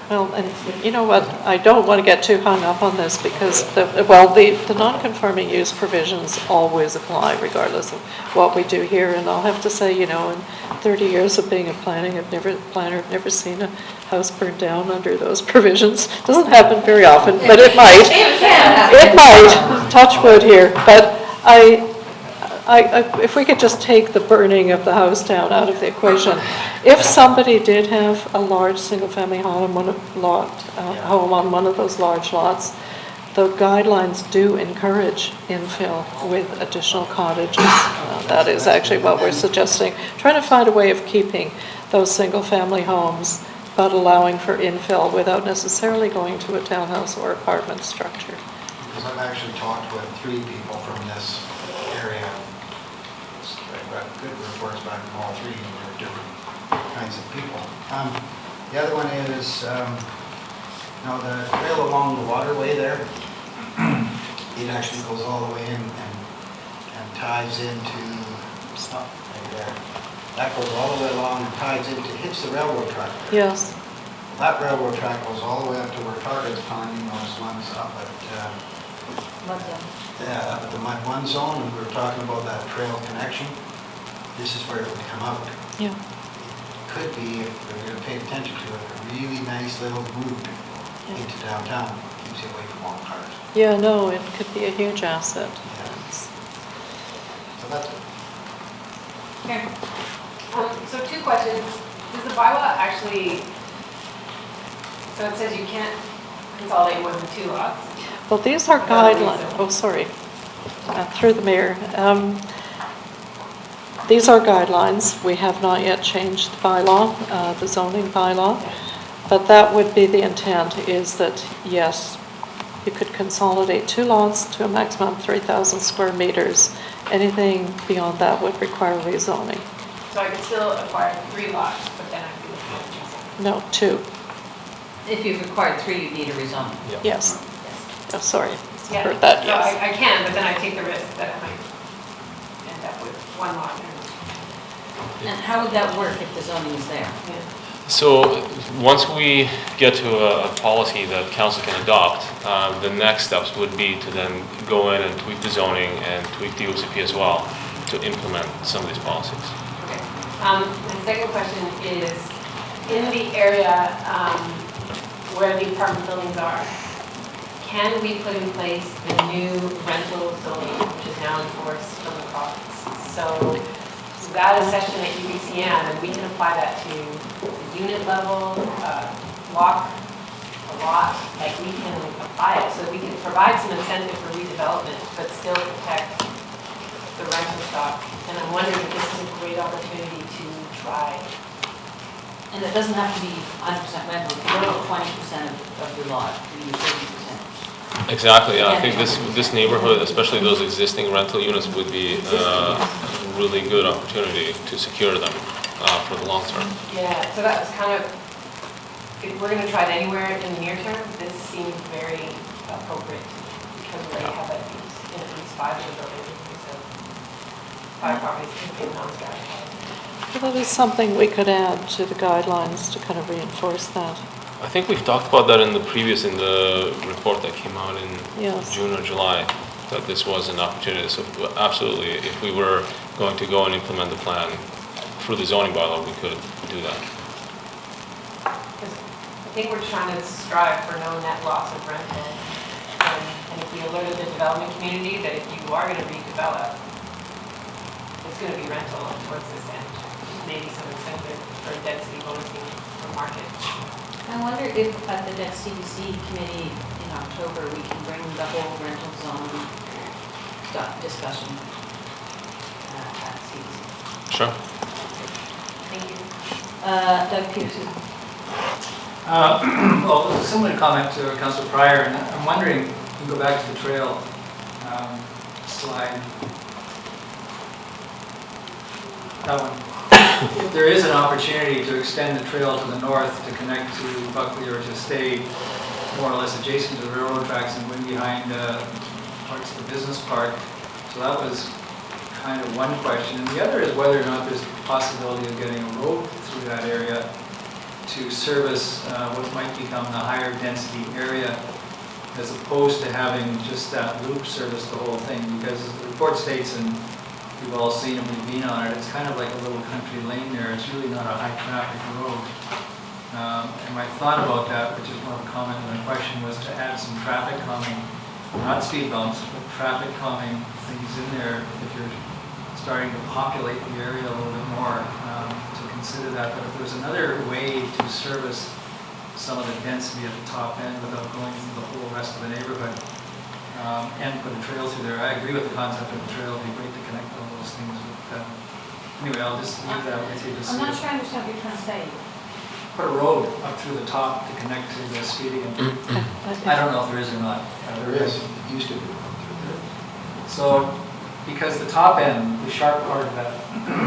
S11: And you know what, I don't want to get too hung up on this because the non-conforming use provisions always apply regardless of what we do here. And I'll have to say, in 30 years of being a planner, I've never seen a house burned down under those provisions. Doesn't happen very often, but it might. It might, touch wood here. But if we could just take the burning of the house down out of the equation, if somebody did have a large single-family home on one of those large lots, the guidelines do encourage infill with additional cottages. That is actually what we're suggesting. Trying to find a way of keeping those single-family homes, but allowing for infill without necessarily going to a townhouse or apartment structure.
S7: Because I've actually talked with 3 people from this area. I've got good reports back from all 3, and they're different kinds of people. The other one is, the trail along the waterway there, it actually goes all the way in and ties into, right there. That goes all the way along and ties into, hits the railroad track there.
S11: Yes.
S7: That railroad track goes all the way up to where Target's finding those ones up at, up at the Mud 1 zone, and we were talking about that trail connection. This is where it would come out.
S11: Yeah.
S7: It could be, if we were to pay attention to it, a really nice little route into downtown. Keeps you away from all cars.
S11: Yeah, no, it could be a huge asset.
S7: Yeah. So that's it.
S8: Okay. So 2 questions. Does the bylaw actually, so it says you can't consolidate more than 2 lots?
S11: Well, these are guidelines. Oh, sorry. Through the mayor. These are guidelines. We have not yet changed the bylaw, the zoning bylaw. But that would be the intent, is that, yes, you could consolidate 2 lots to a maximum of 3,000 square meters. Anything beyond that would require rezoning.
S8: So I could still acquire 3 lots, but then I'd be looking at rezoning.
S11: No, 2.
S1: If you've required 3, you need a rezoning.
S11: Yes. Oh, sorry.
S8: Yeah,
S11: Heard that,
S8: so
S11: yes.
S8: I can, but then I take the risk that I might end up with 1 lot.
S1: And how would that work if the zoning is there?
S8: Yeah.
S3: So once we get to a policy that council can adopt, the next steps would be to then go in and tweak the zoning and tweak the OCP as well to implement some of these policies.
S8: Okay. The second question is, in the area where the apartment buildings are, can we put in place the new rental zoning, which is now enforced from the province? So that is section at UBCM, and we can apply that to the unit level, block, a lot, like we can apply it. So we can provide some incentive for redevelopment, but still protect the rental stock. And I'm wondering if this is a great opportunity to try.
S1: And it doesn't have to be 100% rental, it can be 20% of your lot, or your 30%.
S3: Exactly, I think this neighborhood, especially those existing rental units, would be a really good opportunity to secure them for the long term.
S8: Yeah, so that was kind of, if we're going to try it anywhere in the near term, this seemed very appropriate because we already have at least 5 of the buildings, so 5 properties in Mounts Drive.
S11: That is something we could add to the guidelines to kind of reinforce that.
S3: I think we've talked about that in the report that came out in
S11: Yes.
S3: June or July, that this was an opportunity. So absolutely, if we were going to go and implement the plan through the zoning bylaw, we could do that.
S8: I think we're trying to strive for no net loss of rental. And if we alerted the development community that if you are going to redevelop, it's going to be rental towards this end. Maybe some incentive for density bonusing for market.
S1: I wonder if at the next CDC committee in October, we can bring the whole rental zone discussion at CDC.
S3: Sure.
S1: Thank you. Doug Peterson.
S6: Well, similar comment to Councillor Pryor, and I'm wondering, if we go back to the trail slide, that one. If there is an opportunity to extend the trail to the north to connect to Buckley or to stay more or less adjacent to the railroad tracks and go in behind parts of the business park. So that was kind of one question. And the other is whether or not there's a possibility of getting a road through that area to service what might become the higher density area, as opposed to having just that loop service the whole thing. Because as the report states, and we've all seen it, we've been on it, it's kind of like a little country lane there. It's really not a high traffic road. And my thought about that, which is more of a comment than a question, was to add some traffic calming, not speed bumps, but traffic calming things in there if you're starting to populate the area a little bit more, to consider that. But if there's another way to service some of the density at the top end without going through the whole rest of the neighborhood, and put a trail through there. I agree with the concept of the trail. It'd be great to connect all those things. But anyway, I'll just leave that with you to see.
S1: I'm not sure I understand what you're trying to say.
S6: Put a road up through the top to connect to the speeding. I don't know if there is or not.
S7: There is, it used to be.
S6: So, because the top end, the sharp part of that,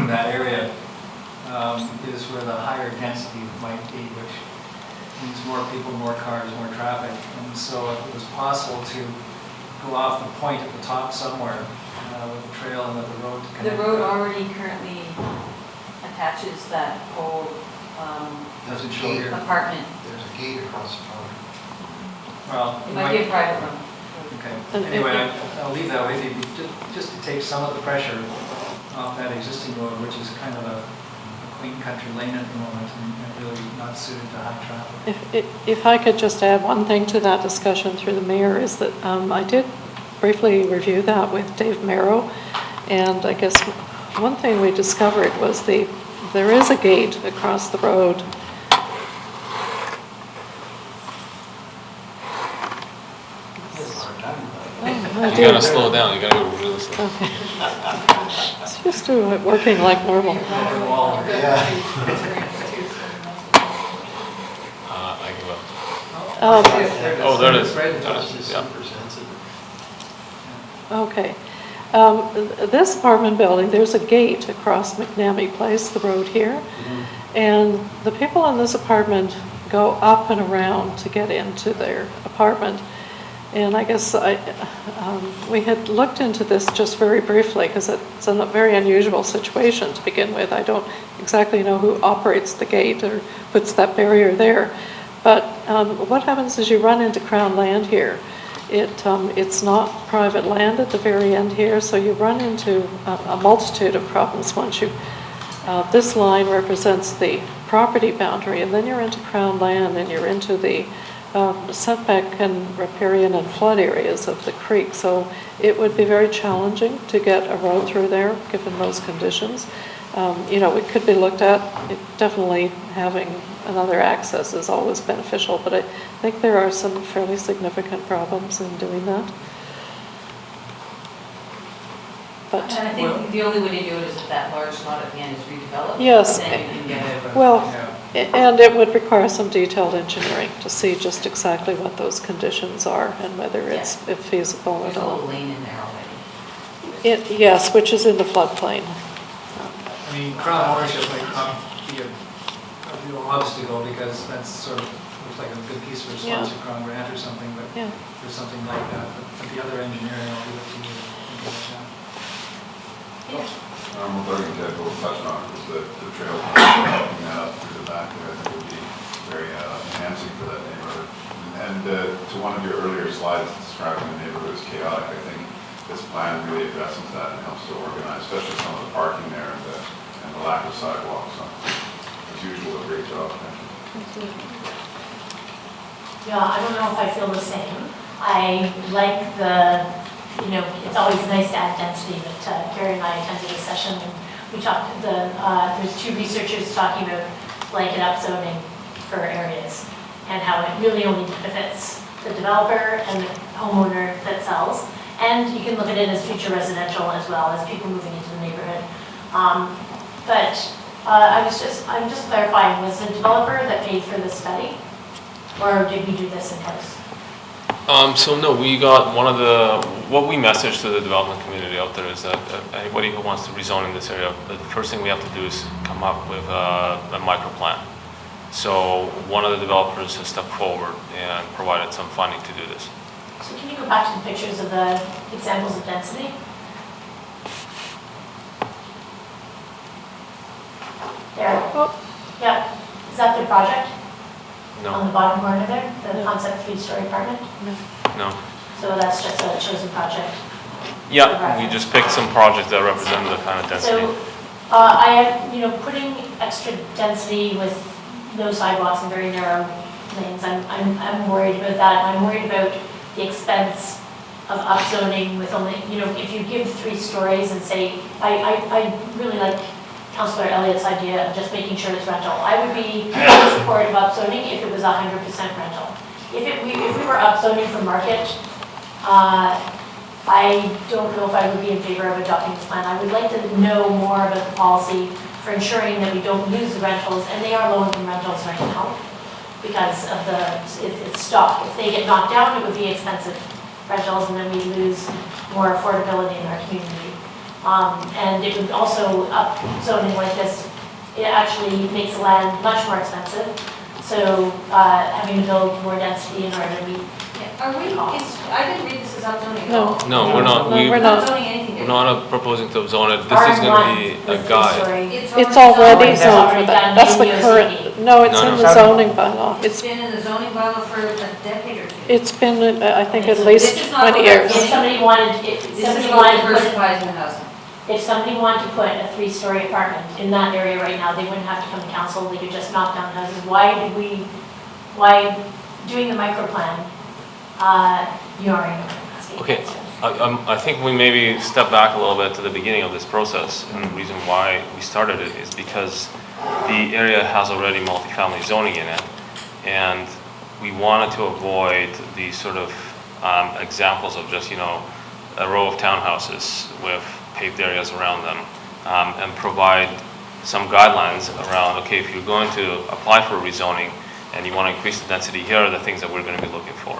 S6: that area, is where the higher density might be, which means more people, more cars, more traffic. And so if it was possible to go off the point at the top somewhere with the trail and with the road to connect.
S1: The road already currently attaches that whole
S6: Doesn't show here.
S1: apartment.
S7: There's a gate across the front.
S6: Well,
S1: It might be a private road.
S6: Okay, anyway, I'll leave that with you, just to take some of the pressure off that existing road, which is kind of a quaint country lane at the moment and really not suited to high traffic.
S11: If I could just add one thing to that discussion through the mayor, is that I did briefly review that with Dave Merrow, and I guess one thing we discovered was there is a gate across the road.
S3: You gotta slow down, you gotta go really slow.
S11: Okay. It's used to it working like normal.
S3: I give up.
S11: Um,
S3: Oh, there it is. There it is. Yeah.
S11: Okay. This apartment building, there's a gate across McNamee Place, the road here. And the people in this apartment go up and around to get into their apartment. And I guess we had looked into this just very briefly because it's a very unusual situation to begin with. I don't exactly know who operates the gate or puts that barrier there. But what happens is you run into Crown land here. It's not private land at the very end here, so you run into a multitude of problems once you... this line represents the property boundary, and then you're into Crown land and you're into the setback and riparian and flood areas of the creek. So it would be very challenging to get a road through there given those conditions. It could be looked at. Definitely having another access is always beneficial, but I think there are some fairly significant problems in doing that. But
S1: And I think the only way to do it is if that large lot at the end is redeveloped.
S11: Yes.
S1: Then you can get it.
S11: well, and it would require some detailed engineering to see just exactly what those conditions are and whether it's feasible
S1: There's
S11: at
S1: a
S11: all.
S1: little lane in there already.
S11: Yes, which is in the floodplain.
S6: I mean, Crown ownership might not be a real obstacle because that's sort of looks like a good piece for a sponsor Crown grant or something, but
S11: Yeah.
S6: there's something like that. But the other engineering, I'll leave it to you.
S1: Yeah.
S10: Regarding that, we'll touch on is the trail coming up through the back there, I think would be very enhancing for that neighborhood. And to one of your earlier slides describing the neighborhood as chaotic, I think this plan really addresses that and helps to organize, especially some of the parking there and the lack of sidewalks. So, as usual, a great job. Thank you.
S4: Yeah, I don't know if I feel the same. I like it's always nice to add density, but Carrie and I attended a session and we talked, there's two researchers talking about blanket upzoning for areas and how it really only benefits the developer and the homeowner that sells. And you can look at it as future residential as well as people moving into the neighborhood. I'm just clarifying, was the developer that paid for this study? Or did we do this in-house?
S3: So no, we got what we messaged to the development community out there is that anybody who wants to rezone in this area, the first thing we have to do is come up with a micro plan. So one of the developers has stepped forward and provided some funding to do this.
S4: So can you go back to the pictures of the examples of density? There.
S11: Oh.
S4: Yeah. Is that the project? On
S3: No,
S4: the bottom corner there, the concept 3-story apartment?
S3: no.
S4: So that's just a chosen project?
S3: Yeah, we just picked some projects that represent the kind of density.
S4: So, putting extra density with no sidewalks and very narrow lanes, I'm worried about that. I'm worried about the expense of upzoning with only, if you give 3 stories and say, I really like Councillor Elliott's idea of just making sure it's rental. I would be in support of upzoning if it was 100% rental. If we were upzoning for market, I don't know if I would be in favor of adopting this plan. I would like to know more about the policy for ensuring that we don't lose the rentals, and they are low-income rentals right now because of it's stock. If they get knocked down, it would be expensive rentals, and then we lose more affordability in our community. And it would also, zoning like this, it actually makes the land much more expensive. So having to build more density in order to meet.
S1: Are we, I didn't read this as upzoning at
S11: No.
S1: all.
S3: No, we're not.
S11: No, we're
S1: We're
S11: not.
S1: not zoning anything.
S3: We're not proposing to zone it. This is going to be a guide.
S11: It's already
S4: It's
S11: zoned for
S4: already
S11: that.
S4: done
S11: That's
S4: in
S11: the
S4: the
S11: current,
S4: OCD.
S11: no, it's
S3: No,
S11: in
S3: no.
S11: the zoning bylaw.
S1: It's been in the zoning bylaw for a decade or two.
S11: It's been, I think, at
S1: So
S11: least
S1: this is not
S11: 20
S1: about
S11: years.
S4: If somebody wanted,
S1: This is about diversifying the housing.
S4: if somebody wanted to put a 3-story apartment in that area right now, they wouldn't have to come to council, they could just knock down houses. Why doing the micro plan, you already know what I'm asking.
S3: Okay, I think we maybe step back a little bit to the beginning of this process, and the reason why we started it is because the area has already multifamily zoning in it, and we wanted to avoid these sort of examples of just, a row of townhouses with paved areas around them, and provide some guidelines around, okay, if you're going to apply for rezoning and you want to increase the density, here are the things that we're going to be looking for.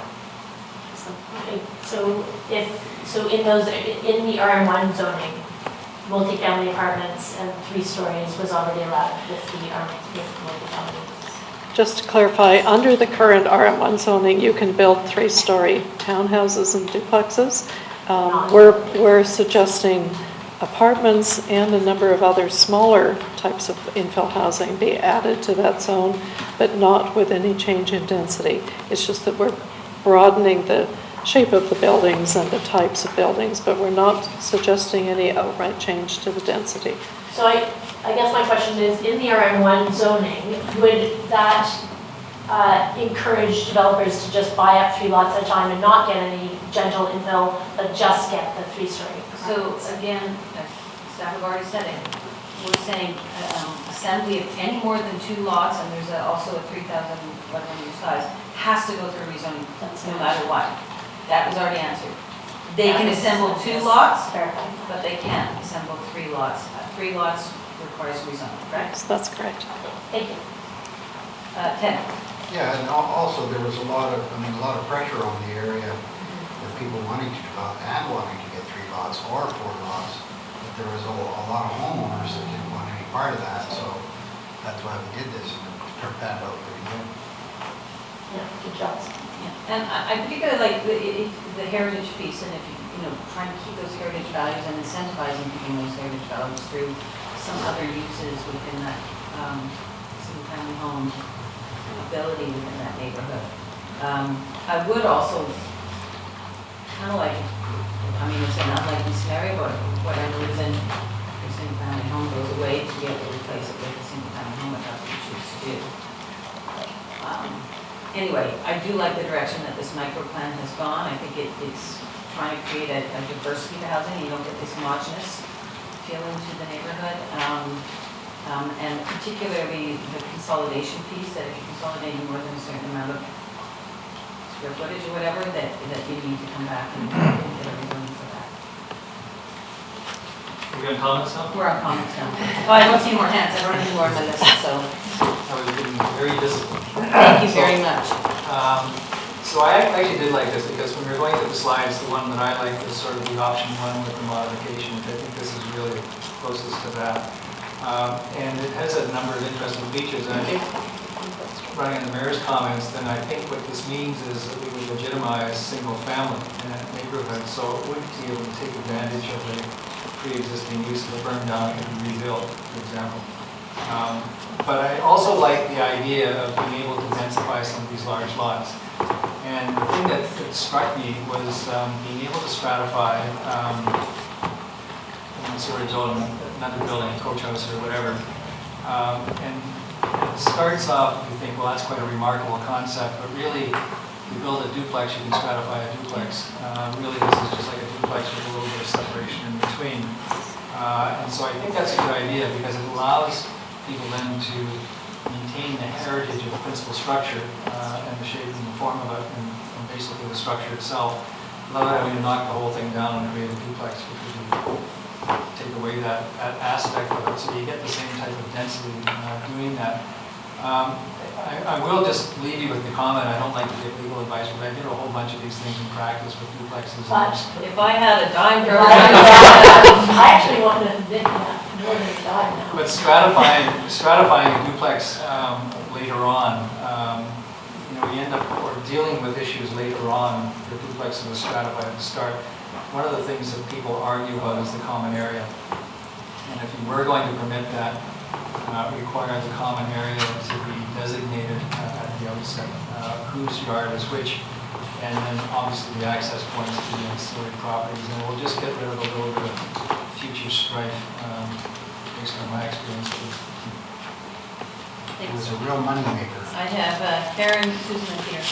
S4: Okay, so in the RM1 zoning, multifamily apartments and 3 stories was already allowed with multifamily.
S11: Just to clarify, under the current RM1 zoning, you can build 3-story townhouses and duplexes. We're suggesting apartments and a number of other smaller types of infill housing be added to that zone, but not with any change in density. It's just that we're broadening the shape of the buildings and the types of buildings, but we're not suggesting any outright change to the density.
S4: So I guess my question is, in the RM1 zoning, would that encourage developers to just buy up 3 lots at a time and not get any gentle infill, but just get the 3-story?
S1: So again, staff have already said it. We're saying assembly of any more than 2 lots, and there's also a 3,100 size, has to go through rezoning, no matter what. That was already answered. They can assemble 2 lots,
S4: Verified.
S1: but they can't assemble 3 lots. 3 lots requires rezoning, correct?
S11: So that's correct.
S4: Thank you.
S1: Ted?
S7: Yeah, and also there was a lot of pressure on the area with people wanting to develop and wanting to get 3 lots or 4 lots. But there was a lot of homeowners that didn't want any part of that, so that's why we did this, and it turned out pretty good.
S4: Yeah, good job.
S1: Yeah, and I particularly like the heritage piece, and if you know, trying to keep those heritage values and incentivizing keeping those heritage values through some other uses within that single-family home ability within that neighborhood. I would also kind of like, I mean, it's an unlikely scenario, but whatever reason your single-family home goes away, to be able to replace it with a single-family home if that's what you choose to do. Anyway, I do like the direction that this micro plan has gone. I think it's trying to create a diversity to housing. You don't get this homogenous feeling to the neighborhood. And particularly the consolidation piece, that if you're consolidating more than a certain amount of square footage or whatever, that you need to come back and get everyone for that.
S6: We're on comments now?
S1: We're on comments now. Oh, I don't see more hands. I don't have any more on my list, so
S6: I was being very disciplined.
S1: thank you very much.
S6: So I actually did like this because when we were going through the slides, the one that I liked was sort of the option one with the modification. I think this is really closest to that. And it has a number of interesting features. And I think, running on the mayor's comments, then I think what this means is that we would legitimize single family in that neighborhood. So it would be able to take advantage of the pre-existing use of the burn down and rebuild, for example. But I also like the idea of being able to densify some of these large lots. And the thing that struck me was being able to stratify sort of build another building, a coach house or whatever. And it starts off, you think, well, that's quite a remarkable concept, but really, you build a duplex, you can stratify a duplex. Really, this is just like a duplex with a little bit of separation in between. And so I think that's a good idea because it allows people then to maintain the heritage of the principal structure and the shape and the form of it and basically the structure itself, without having to knock the whole thing down and create a duplex, which would take away that aspect of it. So you get the same type of density doing that. I will just leave you with the comment, I don't like to give legal advice, but I did a whole bunch of these things in practice with duplexes.
S4: But
S1: If I had a dime for
S4: I actually want to admit that more than a dime now.
S6: But stratifying a duplex later on, we end up dealing with issues later on. The duplex was stratified at the start. One of the things that people argue about is the common area. And if you were going to permit that, require the common area to be designated at the outset, whose yard is which, and then obviously the access points to the ancillary properties. And we'll just get rid of a little bit of future strife based on my experience.
S7: It was a real moneymaker.
S1: I have Karen, Susan, and Peter.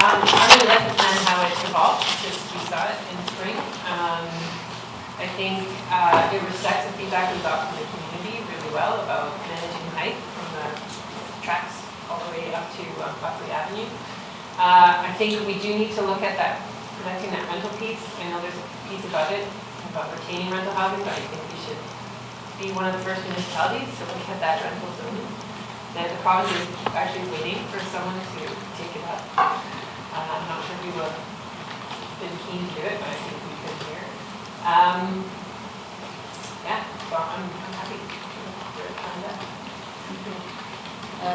S8: I really like the plan, how it's evolved, because we saw it in the spring. I think it respects the feedback we got from the community really well about managing height from the tracks all the way up to Buckley Avenue. I think we do need to look at that, protecting that rental piece. I know there's a piece about it, about retaining rental housing, but I think we should be one of the first municipalities to look at that rental zone. That the province is actually waiting for someone to take it up. I'm not sure if we would have been keen to do it, but I think we could here. Yeah, so I'm happy to find that.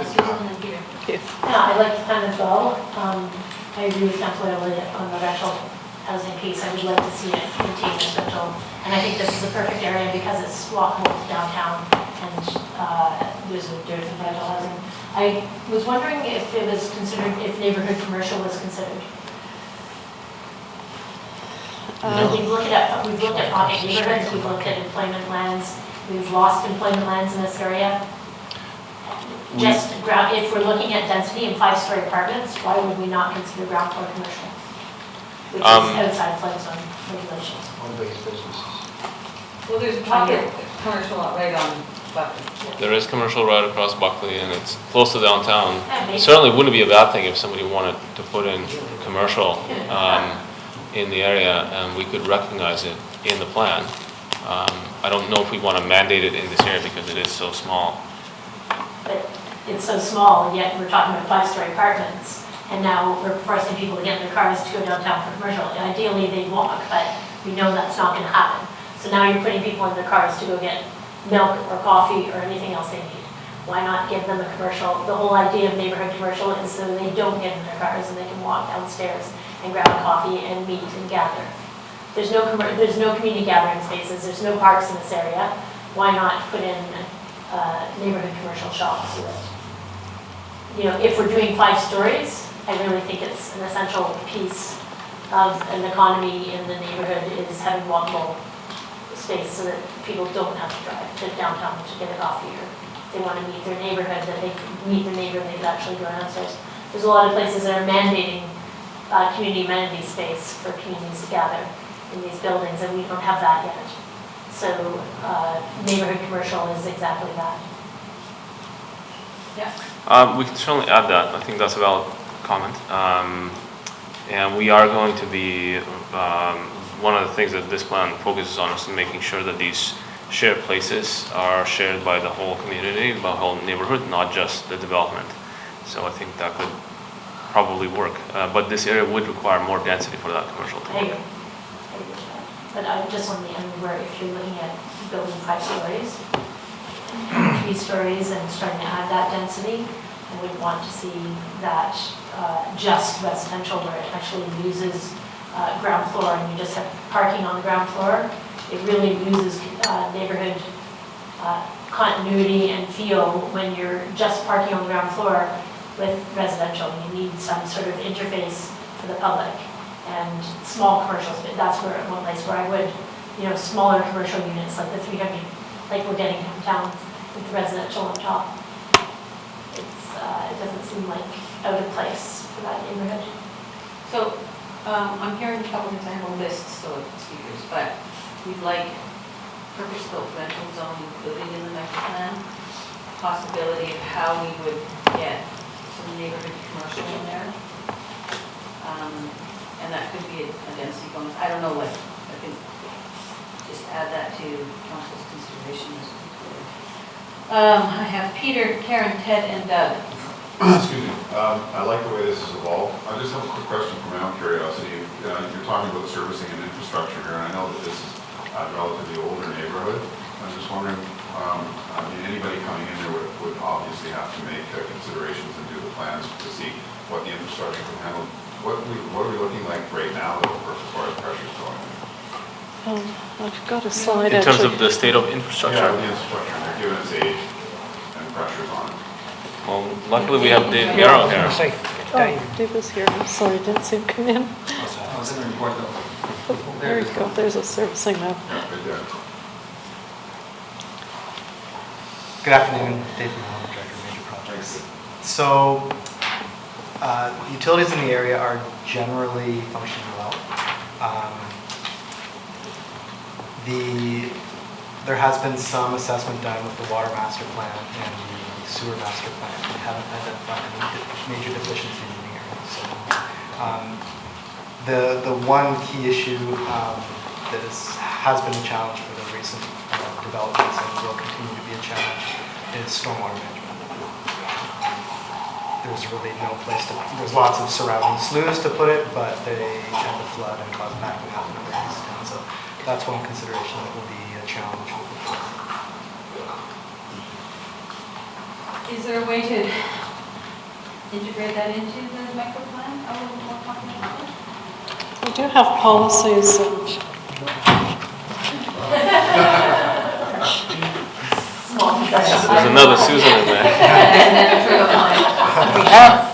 S1: Susan and Peter.
S4: Yeah, I like the plan as well. I agree with Councilor Elliott on the rental housing piece. I would like to see it maintain as rental. And I think this is a perfect area because it's walkable to downtown and there's rental housing. I was wondering if it was considered, if neighborhood commercial was considered. We've looked at pocket neighborhoods, we've looked at employment lands, we've lost employment lands in this area. Just if we're looking at density in 5-story apartments, why would we not consider ground floor commercial? Which is outside flood zone regulations.
S7: Home-based businesses.
S1: Well, there's a pocket commercial lot right on Buckley.
S3: There is commercial right across Buckley and it's close to downtown.
S4: Yeah,
S3: Certainly wouldn't be a bad thing if somebody wanted to put in commercial in the area and we could recognize it in the plan. I don't know if we want to mandate it in this area because it is so small.
S4: But it's so small, and yet we're talking about 5-story apartments, and now we're forcing people to get in their cars to go downtown for commercial. Ideally, they walk, but we know that's not going to happen. So now you're putting people in their cars to go get milk or coffee or anything else they need. why not give them a commercial? The whole idea of neighborhood commercial is so they don't get in their cars and they can walk downstairs and grab a coffee and meet and gather. There's no community gathering spaces, there's no parks in this area. Why not put in neighborhood commercial shops so that, you know, if we're doing 5 stories, I really think it's an essential piece of an economy in the neighborhood is having walkable space so that people don't have to drive to downtown to get a coffee, or if they want to meet their neighborhood, that they can meet their neighbor, they could actually go downstairs. There's a lot of places that are mandating community amenity space for communities to gather in these buildings, and we don't have that yet. So neighborhood commercial is exactly that. Yeah.
S3: We can certainly add that. I think that's a valid comment. And we are going to be, one of the things that this plan focuses on is making sure that these shared places are shared by the whole community, by the whole neighborhood, not just the development. So I think that could probably work. But this area would require more density for that commercial to work.
S4: But I just on the end where if you're looking at building 5 stories, 3 stories and starting to add that density, I would want to see that just residential where it actually loses ground floor and you just have parking on the ground floor. It really loses neighborhood continuity and feel when you're just parking on the ground floor with residential. You need some sort of interface for the public. And small commercials, that's where one place where I would, you know, smaller commercial units like the 300, like we're getting downtown with residential on top. It doesn't seem like out of place for that neighborhood.
S1: So I'm hearing a couple things, I have a list still of speakers, but we'd like purpose-built rental zone included in the master plan, possibility of how we would get some neighborhood commercial in there. And that could be a density bonus. I don't know what, I can just add that to council's consideration. I have Peter, Karen, Ted, and Doug.
S10: Excuse me. I like the way this has evolved. I just have a quick question from my own curiosity. You're talking about servicing and infrastructure here, and I know that this is a relatively older neighborhood. I'm just wondering, I mean, anybody coming in there would obviously have to make considerations and do the plans to see what the infrastructure can handle. What are we looking like right now, though, as far as pressure's going?
S11: I've got a slide
S3: In terms
S11: actually.
S3: of the state of infrastructure?
S10: Yeah, the infrastructure. They're giving us age and pressures on it.
S3: Well, luckily we have Dave Garrow here.
S11: Oh, Dave is here. I'm sorry, didn't see him come in.
S10: I was in the report, though.
S11: Oh, there you go. There's a servicing map.
S10: Yeah, right there.
S12: Good afternoon, Dave from Home, Director of Major Projects. So, utilities in the area are generally functioning well. There has been some assessment done with the water master plan and the sewer master plan. We haven't identified any major deficiencies in the area. So, the one key issue that has been a challenge for the recent developments and will continue to be a challenge is stormwater management. There's really no place to, there's lots of surrounding sloughs to put it, but they tend to flood and cause backing up in the areas of town. So that's one consideration that will be a challenge.
S1: Is there a way to integrate that into the micro plan? A little more comprehensive?
S11: We do have policies and
S4: Small concessions.
S3: There's another Susan in there.
S9: We have,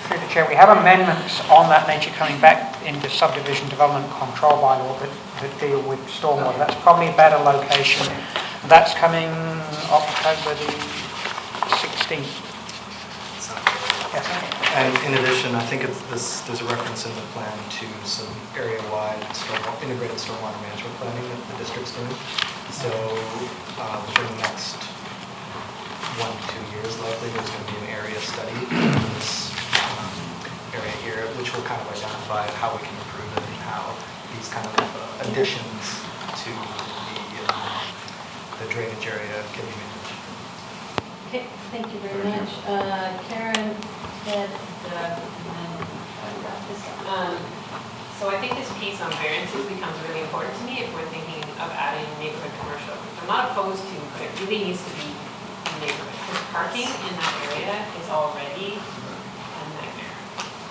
S9: through the chair, we have amendments on that nature coming back into subdivision development control bylaw that deal with stormwater. That's probably a better location. That's coming October the 16th. Yes.
S12: And in addition, I think there's a reference in the plan to some area-wide integrated stormwater management planning that the district's doing. So for the next 1 to 2 years, likely there's going to be an area study in this area here, which will kind of identify how we can improve it and how these kind of additions to the drainage area can be managed.
S1: Okay, thank you very much. Karen, Ted, Doug, and then I'll wrap this up.
S8: So I think this piece on variances becomes really important to me if we're thinking of adding neighborhood commercial. I'm not opposed to, but it really needs to be neighborhood, because parking in that area is already a nightmare.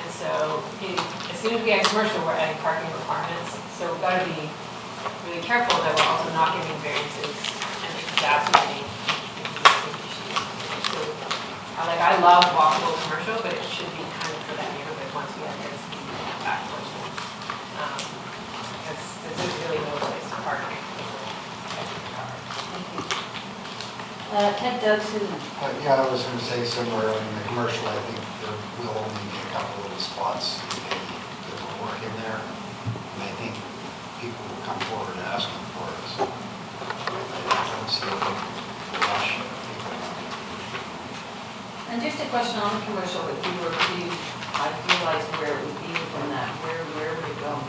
S8: And so as soon as we add commercial, we're adding parking requirements. So we've got to be really careful that we're also not giving variances and exacerbating existing issues. So, I love walkable commercial, but it should be kind of for that neighborhood once we have density back towards it. Because there's really no place to park.
S1: Ted, Doug, Susan.
S13: Yeah, I was going to say similar. I mean, the commercial, I think there will only be a couple of spots that will work in there. And I think people will come forward asking for it. So I don't see a big rush of people.
S1: And just a question on the commercial, if you were to idealize where it would be within that, where would it go?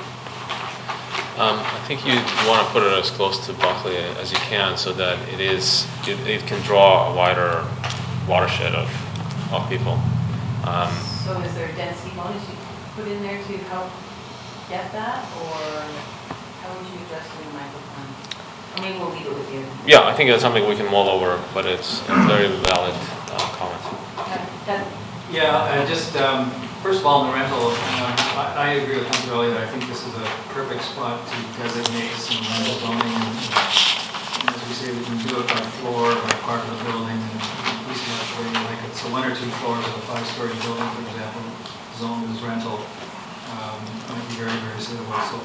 S3: I think you want to put it as close to Buckley as you can so that it can draw a wider watershed of people.
S1: So is there a density bonus you put in there to help get that, or how would you address it in the microphone? I mean, we'll leave it with you.
S3: Yeah, I think that's something we can mull over, but it's a very valid comment.
S6: Yeah, first of all, in the rental, I agree with Councilor Elliott. I think this is a perfect spot to designate some rental zoning. And as we say, we can do it by floor, by part of the building, and we see that the way you like it. So 1 or 2 floors of a 5-story building, for example, zoned as rental, might be very, very suitable. So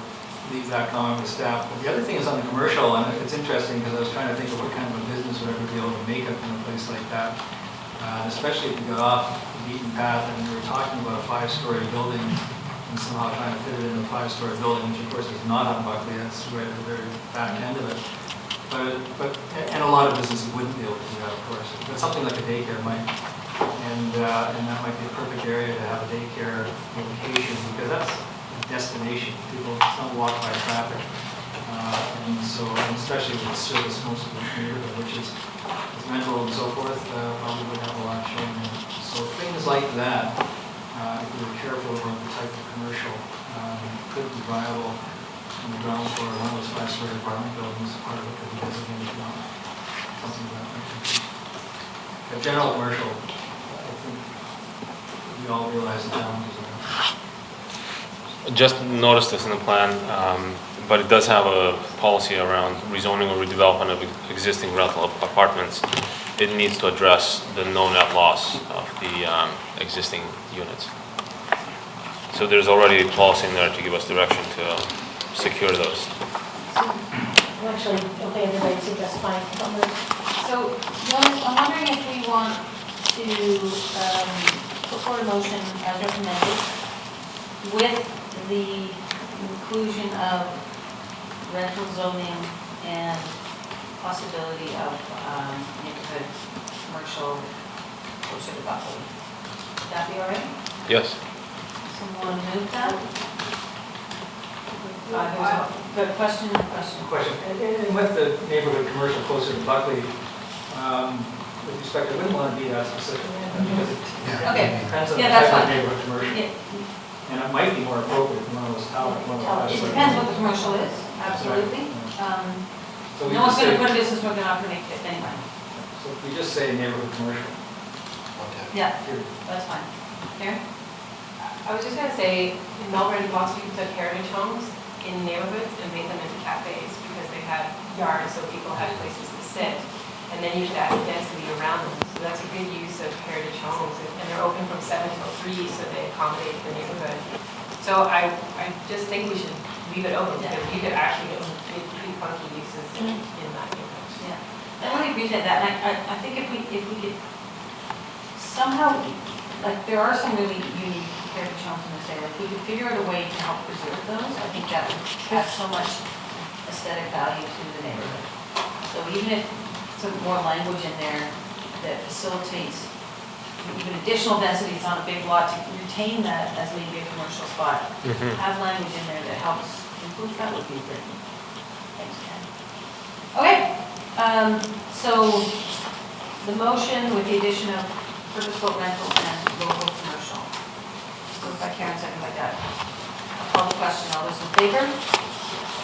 S6: leave that comment with staff. But the other thing is on the commercial, and it's interesting because I was trying to think of what kind of a business would ever be able to make it in a place like that. Especially if you got off the beaten path and we were talking about a 5-story building and somehow trying to fit it in a 5-story building, which of course is not on Buckley, that's right at the very back end of it. And a lot of businesses wouldn't be able to do that, of course. But something like a daycare might, and that might be a perfect area to have a daycare location because that's a destination. People don't walk by traffic. And especially with the service most of the neighborhood, which is rental and so forth, probably would have a lot showing there. So things like that, if we were careful about the type of commercial, could be viable on the ground floor of one of those 5-story apartment buildings. Part of it could be designated beyond something like that. But general commercial, I think we all realize the challenges of that.
S3: Just noticed this in the plan, but it does have a policy around rezoning or redevelopment of existing rental apartments. It needs to address the no net loss of the existing units. So there's already a policy in there to give us direction to secure those.
S4: Actually, okay, everybody, so that's fine.
S1: So, I'm wondering if we want to put forward a motion as recommended with the inclusion of rental zoning and possibility of neighborhood commercial closer to Buckley. Would that be all right?
S3: Yes.
S1: Someone move that? Good question.
S6: And with the neighborhood commercial closer to Buckley, with respect, I wouldn't want to be that specific. Because it
S1: Okay.
S6: depends on the
S1: Yeah, that's
S6: type of
S1: fine.
S6: neighborhood commercial.
S1: Yeah.
S6: And it might be more appropriate than one of those towers.
S1: It depends what the commercial is, absolutely.
S6: So we
S1: No one's
S6: just
S1: gonna
S6: say,
S1: put a business we're gonna operate it anyway.
S6: so if we just say neighborhood commercial.
S1: Yeah,
S6: period.
S1: that's fine. Karen?
S8: I was just gonna say, in Melbourne, lots of people took heritage homes in neighborhoods and made them into cafes because they had yards, so people had places to sit. And then you should add density around them. So that's a good use of heritage homes. And they're open from 7 till 3, so they accommodate the neighborhood. So I just think we should leave it open because you could actually get some pretty funky uses in that neighborhood.
S1: Yeah, I really appreciate that, and I think if we could somehow, like, there are some really unique heritage homes in this area, if we could figure out a way to help preserve those, I think that would add so much aesthetic value to the neighborhood. So even if some more language in there that facilitates even additional densities on a big lot to retain that as maybe a commercial spot, have language in there that helps improve, that would be great. Thanks, Ken. Okay, so the motion with the addition of purpose-built rental and local commercial. Moved by Karen, second by Doug. I'll call the question. All those in favor?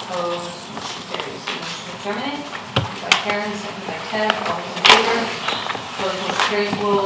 S1: Opposed? Motion carries. Motion to terminate. Moved by Karen, second by Ted. All those in favor? Opposed, motion carries. We'll